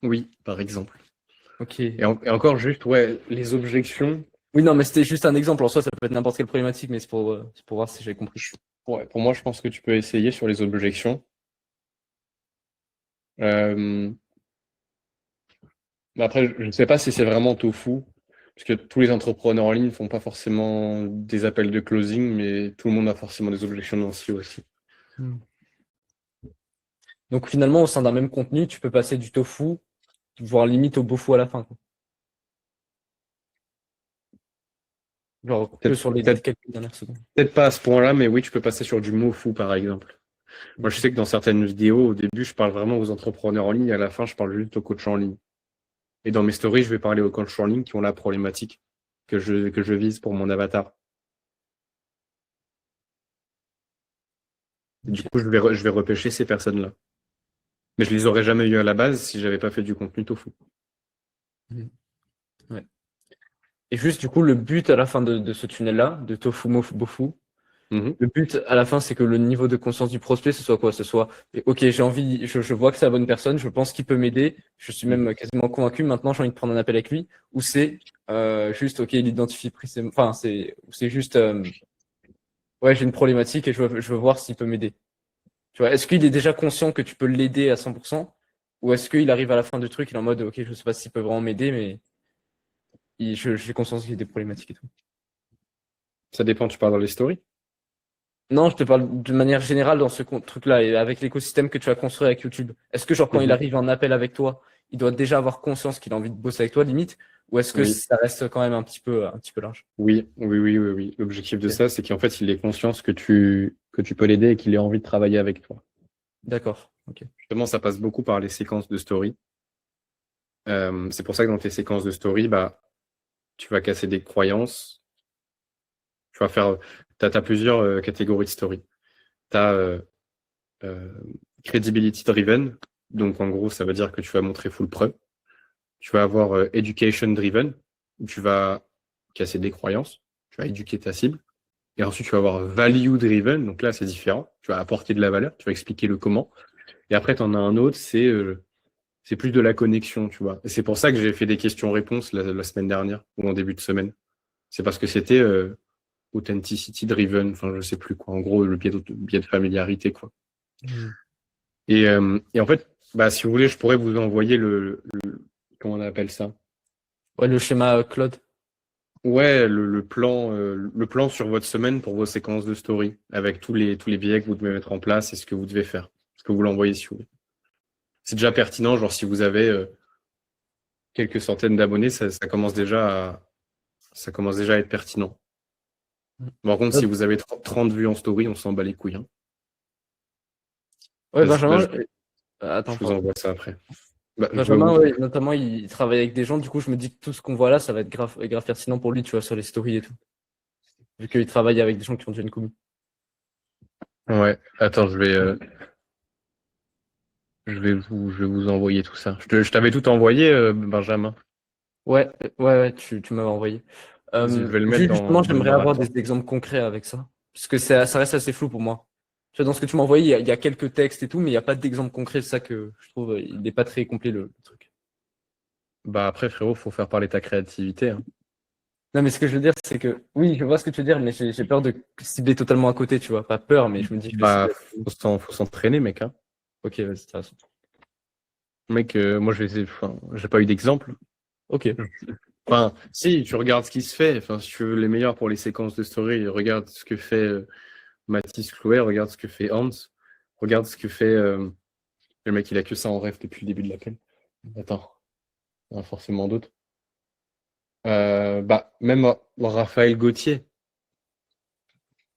Oui, par exemple. Ok. Et encore juste, ouais, les objections. Oui, non, mais c'était juste un exemple. En soi, ça peut être n'importe quelle problématique, mais c'est pour voir si j'avais compris. Ouais, pour moi, je pense que tu peux essayer sur les objections. Mais après, je ne sais pas si c'est vraiment tofu, parce que tous les entrepreneurs en ligne ne font pas forcément des appels de closing, mais tout le monde a forcément des objections dans SEO aussi. Donc finalement, au sein d'un même contenu, tu peux passer du tofu, voire limite au bofu à la fin, quoi. Genre que sur les quelques dernières secondes. Peut-être pas à ce point-là, mais oui, tu peux passer sur du mofu, par exemple. Moi, je sais que dans certaines vidéos, au début, je parle vraiment aux entrepreneurs en ligne, et à la fin, je parle juste aux coachs en ligne. Et dans mes stories, je vais parler aux coachs en ligne qui ont la problématique que je vise pour mon avatar. Et du coup, je vais repêcher ces personnes-là. Mais je les aurais jamais eues à la base si j'avais pas fait du contenu tofu. Ouais. Et juste, du coup, le but à la fin de ce tunnel-là, de tofu, mofu, bofu, le but à la fin, c'est que le niveau de conscience du prospect, ce soit quoi? Ce soit, ok, j'ai envie, je vois que c'est la bonne personne, je pense qu'il peut m'aider, je suis même quasiment convaincu, maintenant j'ai envie de prendre un appel avec lui, ou c'est juste, ok, il identifie précisément, enfin, c'est juste, ouais, j'ai une problématique et je veux voir s'il peut m'aider. Tu vois, est-ce qu'il est déjà conscient que tu peux l'aider à 100%, ou est-ce qu'il arrive à la fin du truc, il est en mode, ok, je sais pas s'il peut vraiment m'aider, mais j'ai conscience qu'il y a des problématiques et tout. Ça dépend, tu parles dans les stories? Non, je te parle de manière générale dans ce truc-là et avec l'écosystème que tu as construit avec YouTube. Est-ce que genre quand il arrive en appel avec toi, il doit déjà avoir conscience qu'il a envie de bosser avec toi limite, ou est-ce que ça reste quand même un petit peu large? Oui. L'objectif de ça, c'est qu'en fait, il ait conscience que tu peux l'aider et qu'il ait envie de travailler avec toi. D'accord. Ok. Justement, ça passe beaucoup par les séquences de story. C'est pour ça que dans tes séquences de story, tu vas casser des croyances. Tu vas faire. T'as plusieurs catégories de story. Tu as credibility driven. Donc, en gros, ça veut dire que tu vas montrer full preuve. Tu vas avoir education driven, où tu vas casser des croyances. Tu vas éduquer ta cible. Et ensuite, tu vas avoir value driven. Donc là, c'est différent. Tu vas apporter de la valeur. Tu vas expliquer le comment. Et après, tu en as un autre, c'est plus de la connexion, tu vois. Et c'est pour ça que j'ai fait des questions-réponses la semaine dernière ou en début de semaine. C'est parce que c'était authenticity driven, enfin je sais plus quoi. En gros, le biais de familiarité, quoi. Et en fait, si vous voulez, je pourrais vous envoyer comment on appelle ça? Ouais, le schéma Claude. Ouais, le plan sur votre semaine pour vos séquences de story, avec tous les biais que vous devez mettre en place et ce que vous devez faire. Ce que vous l'envoyez si vous voulez. C'est déjà pertinent, genre si vous avez quelques centaines d'abonnés, ça commence déjà à être pertinent. Par contre, si vous avez 30 vues en story, on s'en bat les couilles. Hein. Ouais, Benjamin, Je attends, vous envoie ça après. Bah, je vais Benjamin, vous- ouais, notamment, il travaille avec des gens. Du coup, je me dis que tout ce qu'on voit là, ça va être grave pertinent pour lui, tu vois, sur les stories et tout. Vu qu'il travaille avec des gens qui ont déjà une commu. Ouais, attends, je vais vous envoyer tout ça. Je t'avais tout envoyé, Benjamin. Ouais, ouais, tu m'avais envoyé. Vas-y, je vais le mettre Justement, dans le j'aimerais avoir narrateur. des exemples concrets avec ça. Parce que ça reste assez flou pour moi. Tu vois, dans ce que tu m'as envoyé, il y a quelques textes et tout, mais il n'y a pas d'exemple concret. C'est ça que je trouve, il n'est pas très complet le truc. Bah après, frérot, faut faire parler ta créativité, hein. Non, mais ce que je veux dire, c'est que, oui, je vois ce que tu veux dire, mais j'ai peur de cibler totalement à côté, tu vois. Pas peur, mais je me dis, je vais Bah, cibler. faut s'entraîner, mec, hein. Ok, vas-y, t'as raison. Mec, moi, enfin, j'ai pas eu d'exemple. Ok. Enfin, si, tu regardes ce qui se fait. Enfin, si tu veux les meilleurs pour les séquences de story, regarde ce que fait Mathis Chloé, regarde ce que fait Hans, regarde ce que fait le mec, il a que ça en rêve depuis le début de l'appel. Attends, il y en a forcément d'autres. Bah, même Raphaël Gauthier,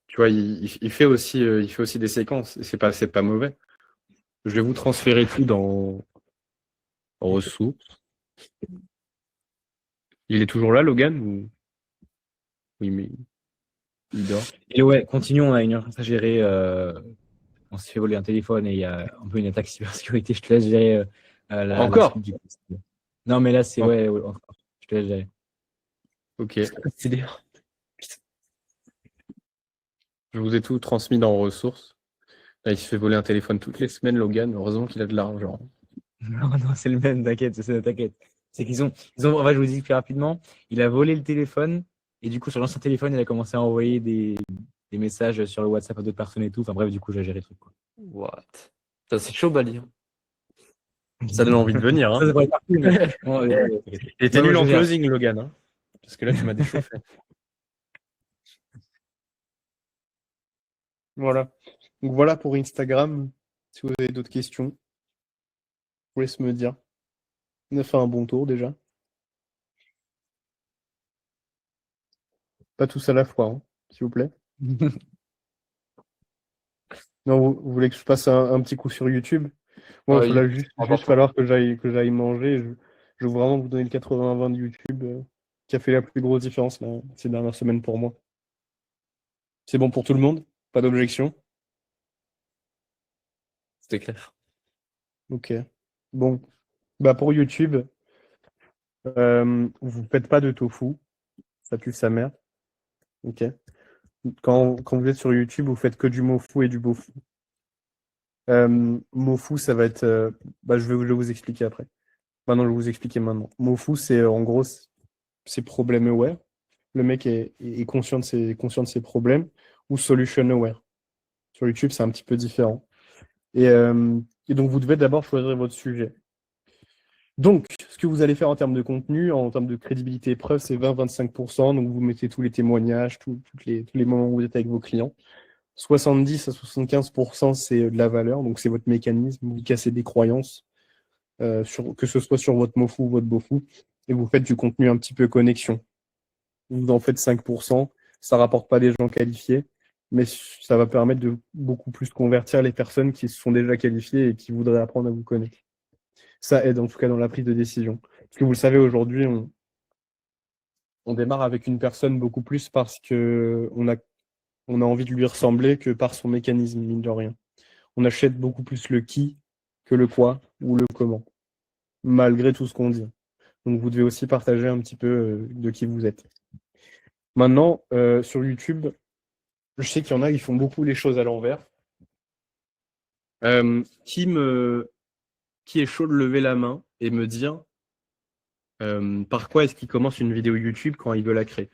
tu vois, il fait aussi des séquences. Et c'est pas mauvais. Je vais vous transférer tout dans ressources. Il est toujours là, Logan, ou oui, mais il dort. Et ouais, continuons, on a une urgence à gérer. On s'est fait voler un téléphone et il y a un peu une attaque cybersécurité. Je te laisse gérer la Encore? suite du coup. Non, mais là, c'est En- ouais, encore. Je te laisse gérer. Ok. C'est dur. Je vous ai tout transmis dans ressources. Là, il se fait voler un téléphone toutes les semaines, Logan. Heureusement qu'il a de l'argent. Non, non, c'est le même, t'inquiète. C'est en fait, je vous dis plus rapidement, il a volé le téléphone et du coup, sur l'ancien téléphone, il a commencé à envoyer des messages sur le WhatsApp à d'autres personnes et tout. Enfin bref, du coup, j'ai géré le truc, quoi. What? Ça, c'est chaud, Bali, hein. Ça donne envie de venir, hein. Ça devrait être parti, mais bon, t'inquiète. Et t'es Ouais, moi, nul je en gère. closing, Logan, hein. Parce que là, tu m'as déchauffé. Voilà. Donc voilà pour Instagram. Si vous avez d'autres questions, je vous laisse me dire. On a fait un bon tour déjà. Pas tous à la fois, hein, s'il vous plaît. Non, vous voulez que je passe un petit coup sur YouTube? Moi, il va juste important. falloir que j'aille manger. Je veux vraiment vous donner le 80-20 de YouTube qui a fait la plus grosse différence là, ces dernières semaines pour moi. C'est bon pour tout le monde? Pas d'objection? C'était clair. Ok. Bon. Bah pour YouTube, vous faites pas de tofu. Ça pue sa mère. Ok. Quand vous êtes sur YouTube, vous faites que du mofu et du bofu. Mofu, ça va être. Bah, je vais vous expliquer après. Maintenant, je vais vous expliquer maintenant. Mofu, c'est en gros, c'est problem aware. Le mec est conscient de ses problèmes. Ou solution aware. Sur YouTube, c'est un petit peu différent. Et, et donc, vous devez d'abord choisir votre sujet. Donc, ce que vous allez faire en termes de contenu, en termes de crédibilité et preuve, c'est 20-25%. Donc, vous mettez tous les témoignages, tous les moments où vous êtes avec vos clients. 70 à 75%, c'est de la valeur. Donc, c'est votre mécanisme. Vous cassez des croyances, que ce soit sur votre mofu ou votre bofu. Et vous faites du contenu un petit peu connexion. Vous en faites 5%. Ça ne rapporte pas des gens qualifiés, mais ça va permettre de beaucoup plus convertir les personnes qui se sont déjà qualifiées et qui voudraient apprendre à vous connaître. Ça aide en tout cas dans la prise de décision. Parce que vous le savez, aujourd'hui, on démarre avec une personne beaucoup plus parce qu'on a envie de lui ressembler que par son mécanisme, mine de rien. On achète beaucoup plus le qui que le quoi ou le comment, malgré tout ce qu'on dit. Donc vous devez aussi partager un petit peu de qui vous êtes. Maintenant, sur YouTube, je sais qu'il y en a qui font beaucoup les choses à l'envers. Qui est chaud de lever la main et me dire par quoi est-ce qu'il commence une vidéo YouTube quand il veut la créer?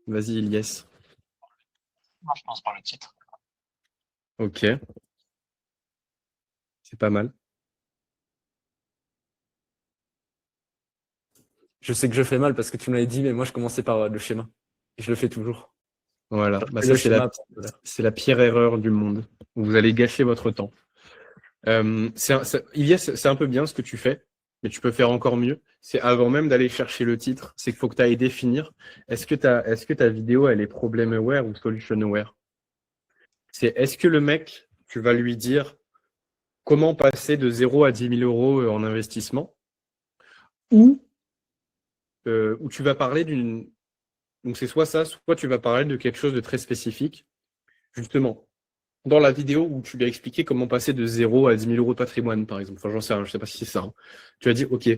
Vas-y, Ilyes. Moi, je pense par le titre. Ok. C'est pas mal. Je sais que je fais mal parce que tu me l'avais dit, mais moi, je commençais par le schéma. Et je le fais toujours. Voilà. Bah, Le ça, schéma, c'est la pire erreur du monde. Vous allez gâcher votre temps. Ilyes, c'est un peu bien ce que tu fais, mais tu peux faire encore mieux. C'est avant même d'aller chercher le titre, c'est qu'il faut que tu ailles définir est-ce que ta vidéo, elle est problem aware ou solution aware? Est-ce que le mec, tu vas lui dire comment passer de 0 à 10 000 euros en investissement, ou où tu vas parler d'une... Donc c'est soit ça, soit tu vas parler de quelque chose de très spécifique. Justement, dans la vidéo où tu lui as expliqué comment passer de 0 à 10 000 euros de patrimoine, par exemple. Enfin, j'en sais rien, je sais pas si c'est ça. Hein. Tu as dit, OK,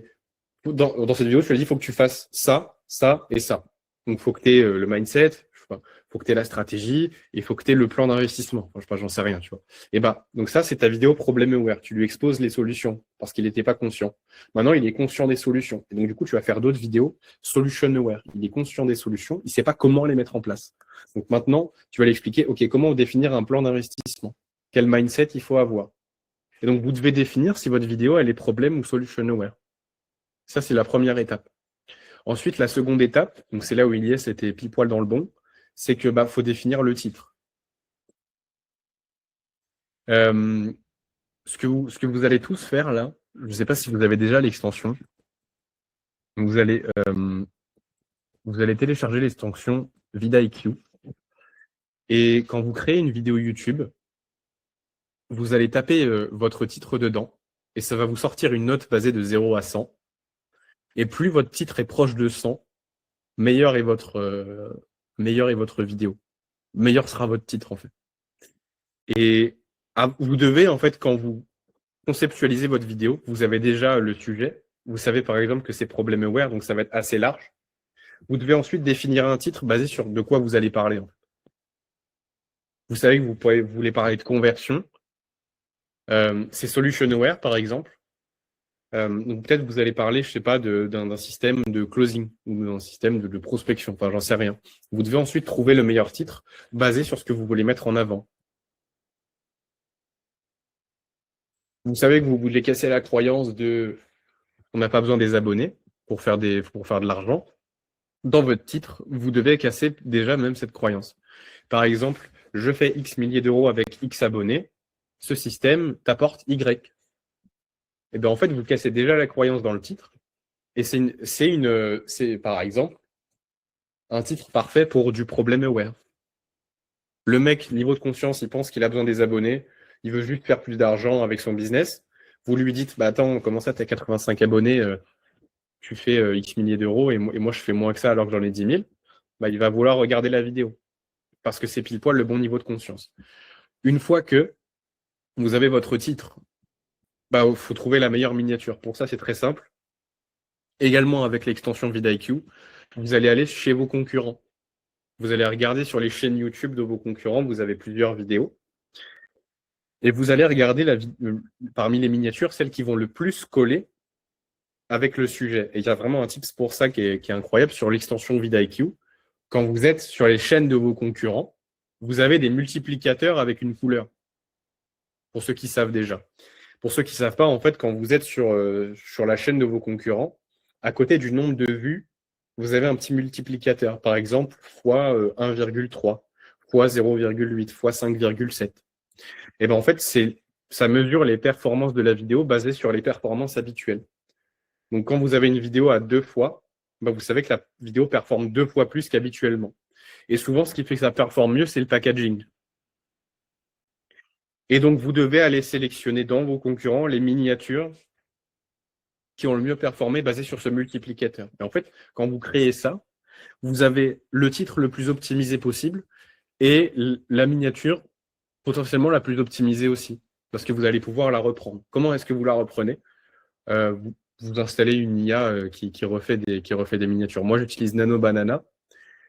dans cette vidéo, tu as dit, il faut que tu fasses ça, ça et ça. Donc, il faut que tu aies le mindset, je sais pas, faut que tu aies la stratégie, il faut que tu aies le plan d'investissement. Enfin, je sais pas, j'en sais rien, tu vois. Et bah, donc ça, c'est ta vidéo Problem Aware. Tu lui exposes les solutions parce qu'il n'était pas conscient. Maintenant, il est conscient des solutions. Et donc, du coup, tu vas faire d'autres vidéos Solution Aware. Il est conscient des solutions, il ne sait pas comment les mettre en place. Donc maintenant, tu vas lui expliquer, OK, comment définir un plan d'investissement? Quel mindset il faut avoir? Et donc, vous devez définir si votre vidéo, elle est Problem ou Solution Aware. Ça, c'est la première étape. Ensuite, la seconde étape, donc c'est là où Ilyes était pile poil dans le bon, c'est que faut définir le titre. Ce que vous allez tous faire là, je ne sais pas si vous avez déjà l'extension. Vous allez télécharger l'extension vidIQ. Et quand vous créez une vidéo YouTube, vous allez taper votre titre dedans et ça va vous sortir une note basée de 0 à 100. Et plus votre titre est proche de 100, meilleur est votre vidéo. Meilleur sera votre titre, en fait. Et vous devez, en fait, quand vous conceptualisez votre vidéo, vous avez déjà le sujet. Vous savez, par exemple, que c'est Problem Aware, donc ça va être assez large. Vous devez ensuite définir un titre basé sur de quoi vous allez parler. En fait. Vous savez que vous voulez parler de conversion. C'est Solution Aware, par exemple. Donc peut-être vous allez parler, je sais pas, d'un système de closing ou d'un système de prospection. Enfin, j'en sais rien. Vous devez ensuite trouver le meilleur titre basé sur ce que vous voulez mettre en avant. Vous savez que vous voulez casser la croyance de on n'a pas besoin des abonnés pour faire de l'argent. Dans votre titre, vous devez casser déjà même cette croyance. Par exemple, je fais X milliers d'euros avec X abonnés. Ce système t'apporte Y. Et bien en fait, vous cassez déjà la croyance dans le titre. Et c'est par exemple un titre parfait pour du Problem Aware. Le mec, niveau de conscience, il pense qu'il a besoin des abonnés. Il veut juste faire plus d'argent avec son business. Vous lui dites, bah attends, comment ça, tu as 85 abonnés, tu fais X milliers d'euros et moi, je fais moins que ça alors que j'en ai 10 000. Bah, il va vouloir regarder la vidéo parce que c'est pile poil le bon niveau de conscience. Une fois que vous avez votre titre, bah, faut trouver la meilleure miniature. Pour ça, c'est très simple. Également avec l'extension vidIQ, vous allez aller chez vos concurrents. Vous allez regarder sur les chaînes YouTube de vos concurrents, vous avez plusieurs vidéos. Et vous allez regarder parmi les miniatures, celles qui vont le plus coller avec le sujet. Et il y a vraiment un tips pour ça qui est incroyable sur l'extension vidIQ. Quand vous êtes sur les chaînes de vos concurrents, vous avez des multiplicateurs avec une couleur. Pour ceux qui savent déjà. Pour ceux qui ne savent pas, en fait, quand vous êtes sur la chaîne de vos concurrents, à côté du nombre de vues, vous avez un petit multiplicateur. Par exemple, fois 1,3, fois 0,8, fois 5,7. Et bien en fait, ça mesure les performances de la vidéo basées sur les performances habituelles. Donc quand vous avez une vidéo à 2 fois, ben, vous savez que la vidéo performe 2 fois plus qu'habituellement. Et souvent, ce qui fait que ça performe mieux, c'est le packaging. Et donc, vous devez aller sélectionner dans vos concurrents les miniatures qui ont le mieux performé basées sur ce multiplicateur. Et en fait, quand vous créez ça, vous avez le titre le plus optimisé possible et la miniature potentiellement la plus optimisée aussi, parce que vous allez pouvoir la reprendre. Comment est-ce que vous la reprenez? Vous installez une IA qui refait des miniatures. Moi, j'utilise Nano Banana.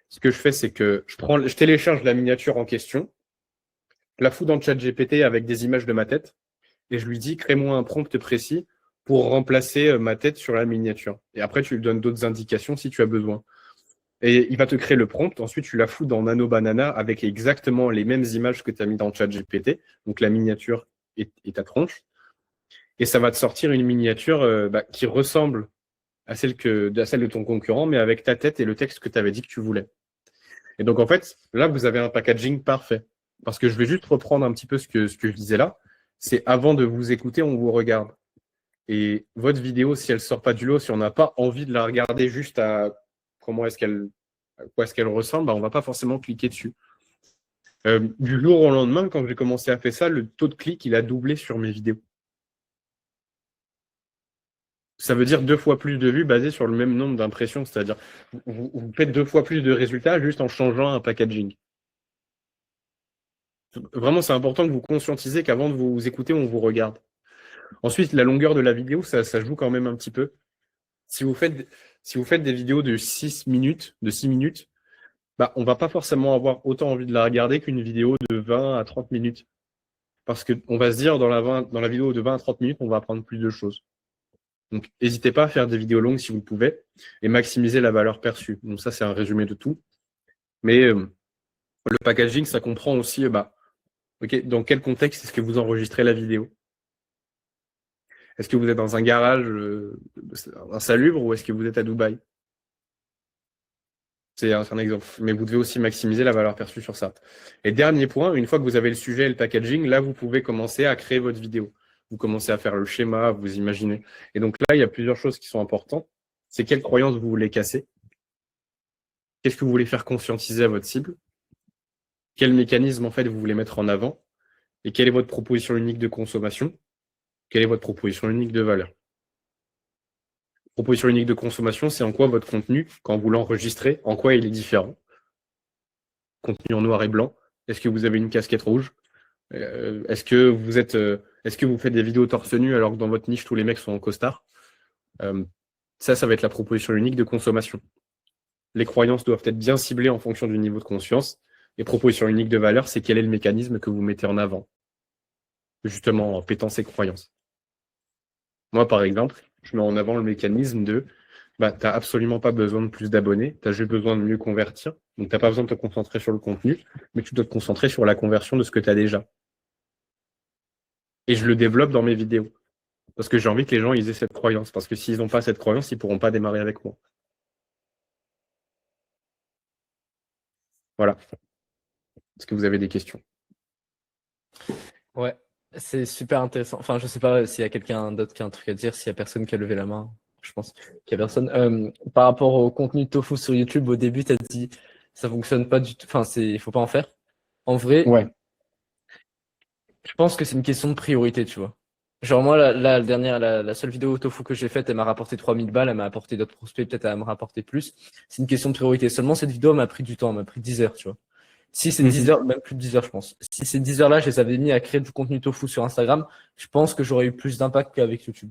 Ce que je fais, c'est que je télécharge la miniature en question, je la fous dans le chat GPT avec des images de ma tête, et je lui dis, crée-moi un prompt précis pour remplacer ma tête sur la miniature. Et après, tu lui donnes d'autres indications si tu as besoin. Et il va te créer le prompt. Ensuite, tu la fous dans Nano Banana avec exactement les mêmes images que tu as mis dans le chat GPT, donc la miniature et ta tronche. Et ça va te sortir une miniature qui ressemble à celle de ton concurrent, mais avec ta tête et le texte que tu avais dit que tu voulais. Et donc, en fait, là, vous avez un packaging parfait. Parce que je vais juste reprendre un petit peu ce que je disais là. C'est avant de vous écouter, on vous regarde. Et votre vidéo, si elle ne sort pas du lot, si on n'a pas envie de la regarder juste à quoi est-ce qu'elle ressemble, on ne va pas forcément cliquer dessus. Du jour au lendemain, quand j'ai commencé à faire ça, le taux de clic, il a doublé sur mes vidéos. Ça veut dire 2 fois plus de vues basées sur le même nombre d'impressions. C'est-à-dire, vous faites 2 fois plus de résultats juste en changeant un packaging. Vraiment, c'est important que vous conscientisez qu'avant de vous écouter, on vous regarde. Ensuite, la longueur de la vidéo, ça joue quand même un petit peu. Si vous faites des vidéos de 6 minutes, bah, on va pas forcément avoir autant envie de la regarder qu'une vidéo de 20 à 30 minutes. Parce qu'on va se dire, dans la vidéo de 20 à 30 minutes, on va apprendre plus de choses. Donc, n'hésitez pas à faire des vidéos longues si vous le pouvez et maximiser la valeur perçue. Donc, ça, c'est un résumé de tout. Mais le packaging, ça comprend aussi, dans quel contexte est-ce que vous enregistrez la vidéo? Est-ce que vous êtes dans un garage insalubre ou est-ce que vous êtes à Dubaï? C'est un exemple. Mais vous devez aussi maximiser la valeur perçue sur ça. Et dernier point, une fois que vous avez le sujet et le packaging, là, vous pouvez commencer à créer votre vidéo. Vous commencez à faire le schéma, vous imaginez. Et donc là, il y a plusieurs choses qui sont importantes. C'est quelles croyances vous voulez casser? Qu'est-ce que vous voulez faire conscientiser à votre cible? Quel mécanisme, en fait, vous voulez mettre en avant? Et quelle est votre proposition unique de consommation? Quelle est votre proposition unique de valeur? Proposition unique de consommation, c'est en quoi votre contenu, quand vous l'enregistrez, en quoi il est différent? Contenu en noir et blanc. Est-ce que vous avez une casquette rouge? Est-ce que vous faites des vidéos torse nu alors que dans votre niche, tous les mecs sont en costard? Ça va être la proposition unique de consommation. Les croyances doivent être bien ciblées en fonction du niveau de conscience. Et proposition unique de valeur, c'est quel est le mécanisme que vous mettez en avant, justement en pétant ces croyances. Moi, par exemple, je mets en avant le mécanisme de tu n'as absolument pas besoin de plus d'abonnés, tu as juste besoin de mieux convertir. Donc, tu n'as pas besoin de te concentrer sur le contenu, mais tu dois te concentrer sur la conversion de ce que tu as déjà. Et je le développe dans mes vidéos. Parce que j'ai envie que les gens aient cette croyance. Parce que s'ils n'ont pas cette croyance, ils ne pourront pas démarrer avec moi. Voilà. Est-ce que vous avez des questions? Ouais, c'est super intéressant. Enfin, je sais pas s'il y a quelqu'un d'autre qui a un truc à dire, s'il y a personne qui a levé la main. Je pense qu'il y a personne. Par rapport au contenu de tofu sur YouTube, au début, tu as dit ça fonctionne pas du tout. Enfin, il faut pas en faire. En vrai, Ouais. je pense que c'est une question de priorité, tu vois. Genre moi, la seule vidéo tofu que j'ai faite, elle m'a rapporté 3000 balles, elle m'a apporté d'autres prospects, peut-être elle va me rapporter plus. C'est une question de priorité. Seulement, cette vidéo m'a pris du temps, elle m'a pris 10 heures, tu vois. Si c'est 10 heures, même plus de 10 heures, je pense. Si ces 10 heures-là, je les avais mis à créer du contenu tofu sur Instagram, je pense que j'aurais eu plus d'impact qu'avec YouTube.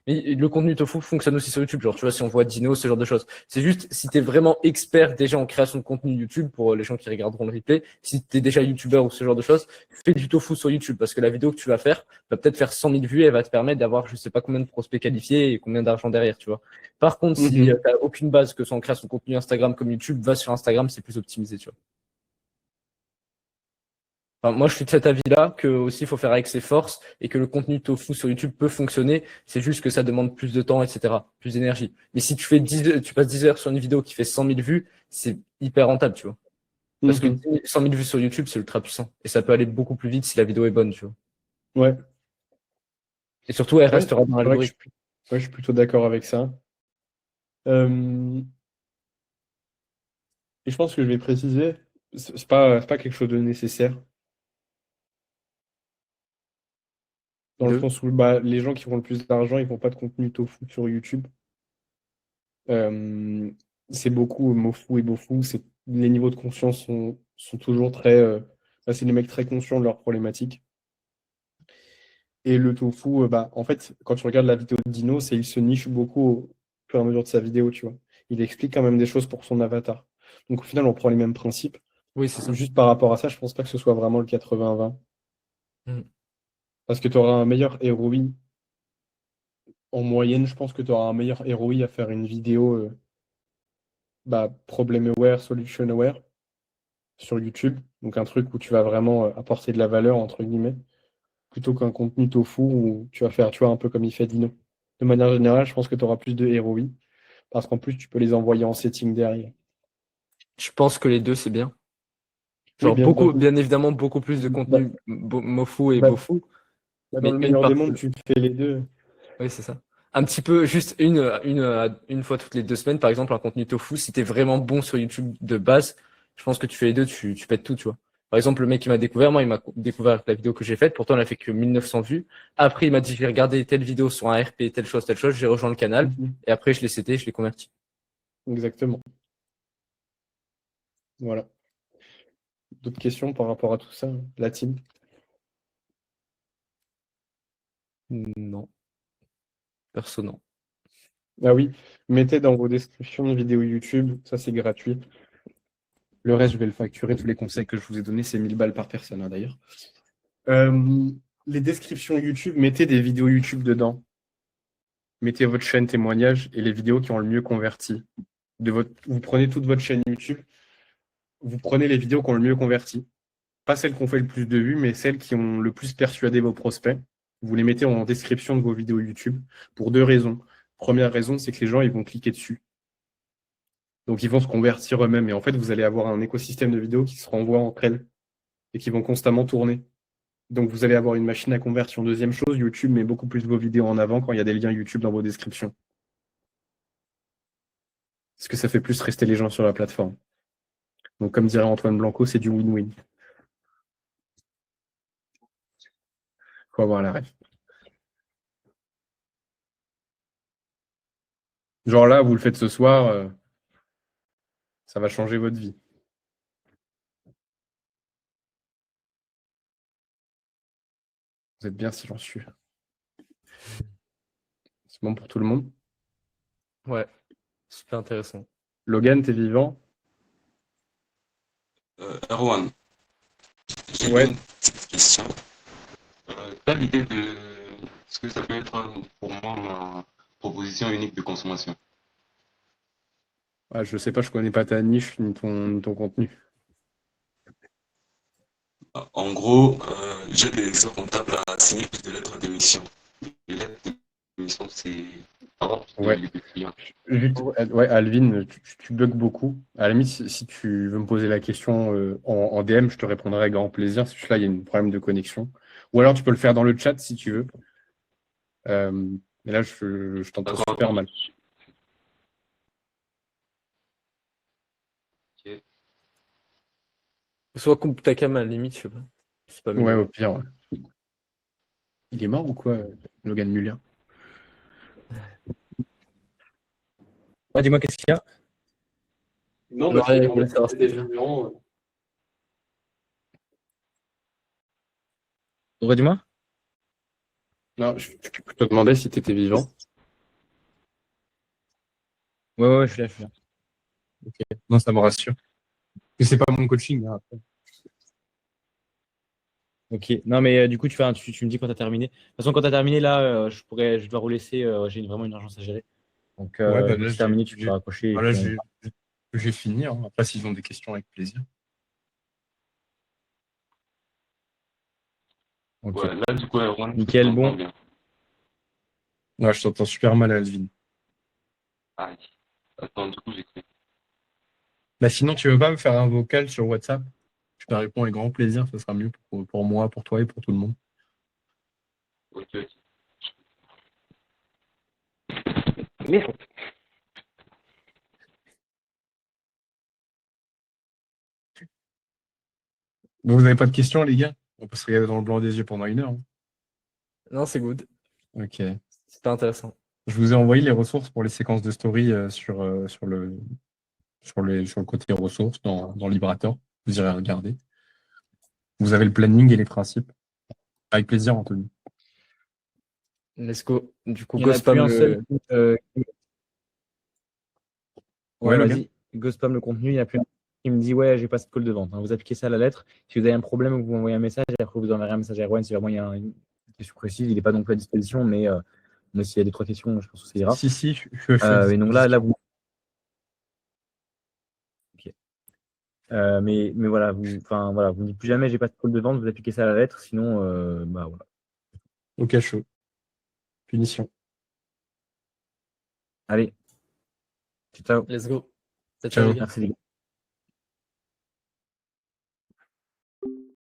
Mais le contenu tofu fonctionne aussi sur YouTube. Genre, tu vois, si on voit Dino, ce genre de choses. C'est juste, si t'es vraiment expert déjà en création de contenu YouTube, pour les gens qui regarderont le replay, si t'es déjà YouTuber ou ce genre de choses, fais du tofu sur YouTube parce que la vidéo que tu vas faire va peut-être faire 100 000 vues et elle va te permettre d'avoir, je sais pas combien de prospects qualifiés et combien d'argent derrière, tu vois. Par contre, si t'as aucune base, que ce soit en création de contenu Instagram comme YouTube, va sur Instagram, c'est plus optimisé, tu vois. Enfin, moi, je suis de cet avis-là que aussi il faut faire avec ses forces et que le contenu tofu sur YouTube peut fonctionner. C'est juste que ça demande plus de temps, etc., plus d'énergie. Mais si tu passes 10 heures sur une vidéo qui fait 100 000 vues, c'est hyper rentable, tu vois. Parce que 100 000 vues sur YouTube, c'est ultra puissant. Et ça peut aller beaucoup plus vite si la vidéo est bonne, tu vois. Ouais. Et surtout, elle restera dans l'algorithme. Ouais, je suis plutôt d'accord avec ça. Et je pense que je vais préciser, c'est pas quelque chose de nécessaire. Dans le sens où les gens qui font le plus d'argent, ils font pas de contenu tofu sur YouTube. C'est beaucoup mofu et bofu. Les niveaux de conscience sont toujours très. C'est les mecs très conscients de leurs problématiques. Et le tofu, en fait, quand tu regardes la vidéo de Dino, il se niche beaucoup au fur et à mesure de sa vidéo, tu vois. Il explique quand même des choses pour son avatar. Donc au final, on prend les mêmes principes. Oui, c'est ça. Juste par rapport à ça, je pense pas que ce soit vraiment le 80-20. Parce que tu auras un meilleur ROI. En moyenne, je pense que tu auras un meilleur ROI à faire une vidéo problem aware, solution aware sur YouTube. Donc un truc où tu vas vraiment apporter de la valeur, entre guillemets, plutôt qu'un contenu tofu où tu vas faire, tu vois, un peu comme il fait Dino. De manière générale, je pense que tu auras plus de ROI. Parce qu'en plus, tu peux les envoyer en setting derrière. Je pense que les deux, c'est bien. Genre, bien évidemment, beaucoup plus de contenu mofu et bofu. Dans le meilleur des mondes, tu fais les deux. Oui, c'est ça. Un petit peu, juste une fois toutes les 2 semaines, par exemple, un contenu tofu. Si t'es vraiment bon sur YouTube de base, je pense que tu fais les deux, tu pètes tout, tu vois. Par exemple, le mec qui m'a découvert, moi, il m'a découvert avec la vidéo que j'ai faite. Pourtant, elle a fait que 1900 vues. Après, il m'a dit, j'ai regardé telle vidéo sur un RP, telle chose, telle chose. J'ai rejoint le canal. Et après, je l'ai cédé, je l'ai converti. Exactement. Voilà. D'autres questions par rapport à tout ça, la team? Non. Perso, non. Ah oui, mettez dans vos descriptions de vidéos YouTube, ça c'est gratuit. Le reste, je vais le facturer. Tous les conseils que je vous ai donnés, c'est 1000 balles par personne, hein, d'ailleurs. Les descriptions YouTube, mettez des vidéos YouTube dedans. Mettez votre chaîne témoignage et les vidéos qui ont le mieux converti. Vous prenez toute votre chaîne YouTube, vous prenez les vidéos qui ont le mieux converti. Pas celles qui ont fait le plus de vues, mais celles qui ont le plus persuadé vos prospects. Vous les mettez en description de vos vidéos YouTube pour 2 raisons. Première raison, c'est que les gens ils vont cliquer dessus. Donc, ils vont se convertir eux-mêmes. Et en fait, vous allez avoir un écosystème de vidéos qui se renvoient entre elles et qui vont constamment tourner. Donc, vous allez avoir une machine à conversion. Deuxième chose, YouTube met beaucoup plus vos vidéos en avant quand il y a des liens YouTube dans vos descriptions. Parce que ça fait plus rester les gens sur la plateforme. Donc, comme dirait Antoine Blanco, c'est du win-win. Faut avoir la ref. Genre là, vous le faites ce soir, ça va changer votre vie. Vous êtes bien silencieux. C'est bon pour tout le monde? Ouais. Super intéressant. Logan, t'es vivant? Erwan, j'ai Ouais. une petite question. Tu as l'idée de ce que ça peut être pour moi ma proposition unique de consommation? Ah, je sais pas, je connais pas ta niche ni ton contenu. En gros, j'ai des experts comptables à signer plus de lettres d'émission. Les lettres d'émission, c'est avoir plus de Ouais. de clients. Juste, ouais, Alvin, tu bugs beaucoup. À la limite, si tu veux me poser la question en DM, je te répondrai avec grand plaisir. Parce que là, il y a un problème de connexion. Ou alors, tu peux le faire dans le chat si tu veux. Mais là, je t'entends D'accord. super mal. Ok. Soit coupe ta cam à la limite, je sais pas. C'est pas mieux. Ouais, au pire. Ouais. Il est mort ou quoi, Logan Muller? Ouais, dis-moi, qu'est-ce qu'il y a? Non, bah, je voulais savoir des ce que gens. Redis-moi. Non, je te demandais si tu étais vivant. Ouais, je suis là, je suis là. Ok. Non, ça me rassure. Mais c'est pas mon coaching, hein, après. Ok. Non, mais du coup, tu me dis quand tu as terminé. De toute façon, quand tu as terminé, là, je dois vous laisser. J'ai vraiment une urgence à gérer. Donc, Ouais, bah dès que là, c'est terminé, tu peux raccrocher. Et voilà, puis j'ai fini. Hein. Après, s'ils ont des questions, avec plaisir. Ok. Ouais, là, du coup, Erwan, Nickel, je t'entends bon. bien. Ouais, je t'entends super mal, Alvin. Aïe. Attends, du coup, j'écris. Bah, sinon, tu veux pas me faire un vocal sur WhatsApp? Je te réponds avec grand plaisir, ça sera mieux pour moi, pour toi et pour tout le monde. Ok, ok. Merde. Bon, vous n'avez pas de questions, les gars? On peut se regarder dans le blanc des yeux pendant 1 heure. Hein. Non, c'est good. Ok. C'est pas intéressant. Je vous ai envoyé les ressources pour les séquences de story sur le côté ressources dans Librator. Vous irez regarder. Vous avez le planning et les principes. Avec plaisir, Anthony. Let's go. Du coup, Il n'y go en a plus spam un seul. le. Ouais, Ouais, Logan? vas-y. Go spam le contenu. Il n'y a plus un qui me dit, ouais, j'ai pas cette call de vente. Hein. Vous appliquez ça à la lettre. Si vous avez un problème, vous m'envoyez un message. Et après, vous enverrez un message à Erwan si vraiment il y a une question précise. Il n'est pas non plus à disposition, mais s'il y a deux, trois questions, je pense que ça ira. Si, je suis à Et donc là, disposition. vous. Ok. Mais voilà, voilà, vous ne dites plus jamais, j'ai pas de call de vente. Vous appliquez ça à la lettre. Sinon, bah voilà. Ok, chaud. Punition. Allez. Ciao. Let's go. Ciao, Ciao. les gars. Merci les gars.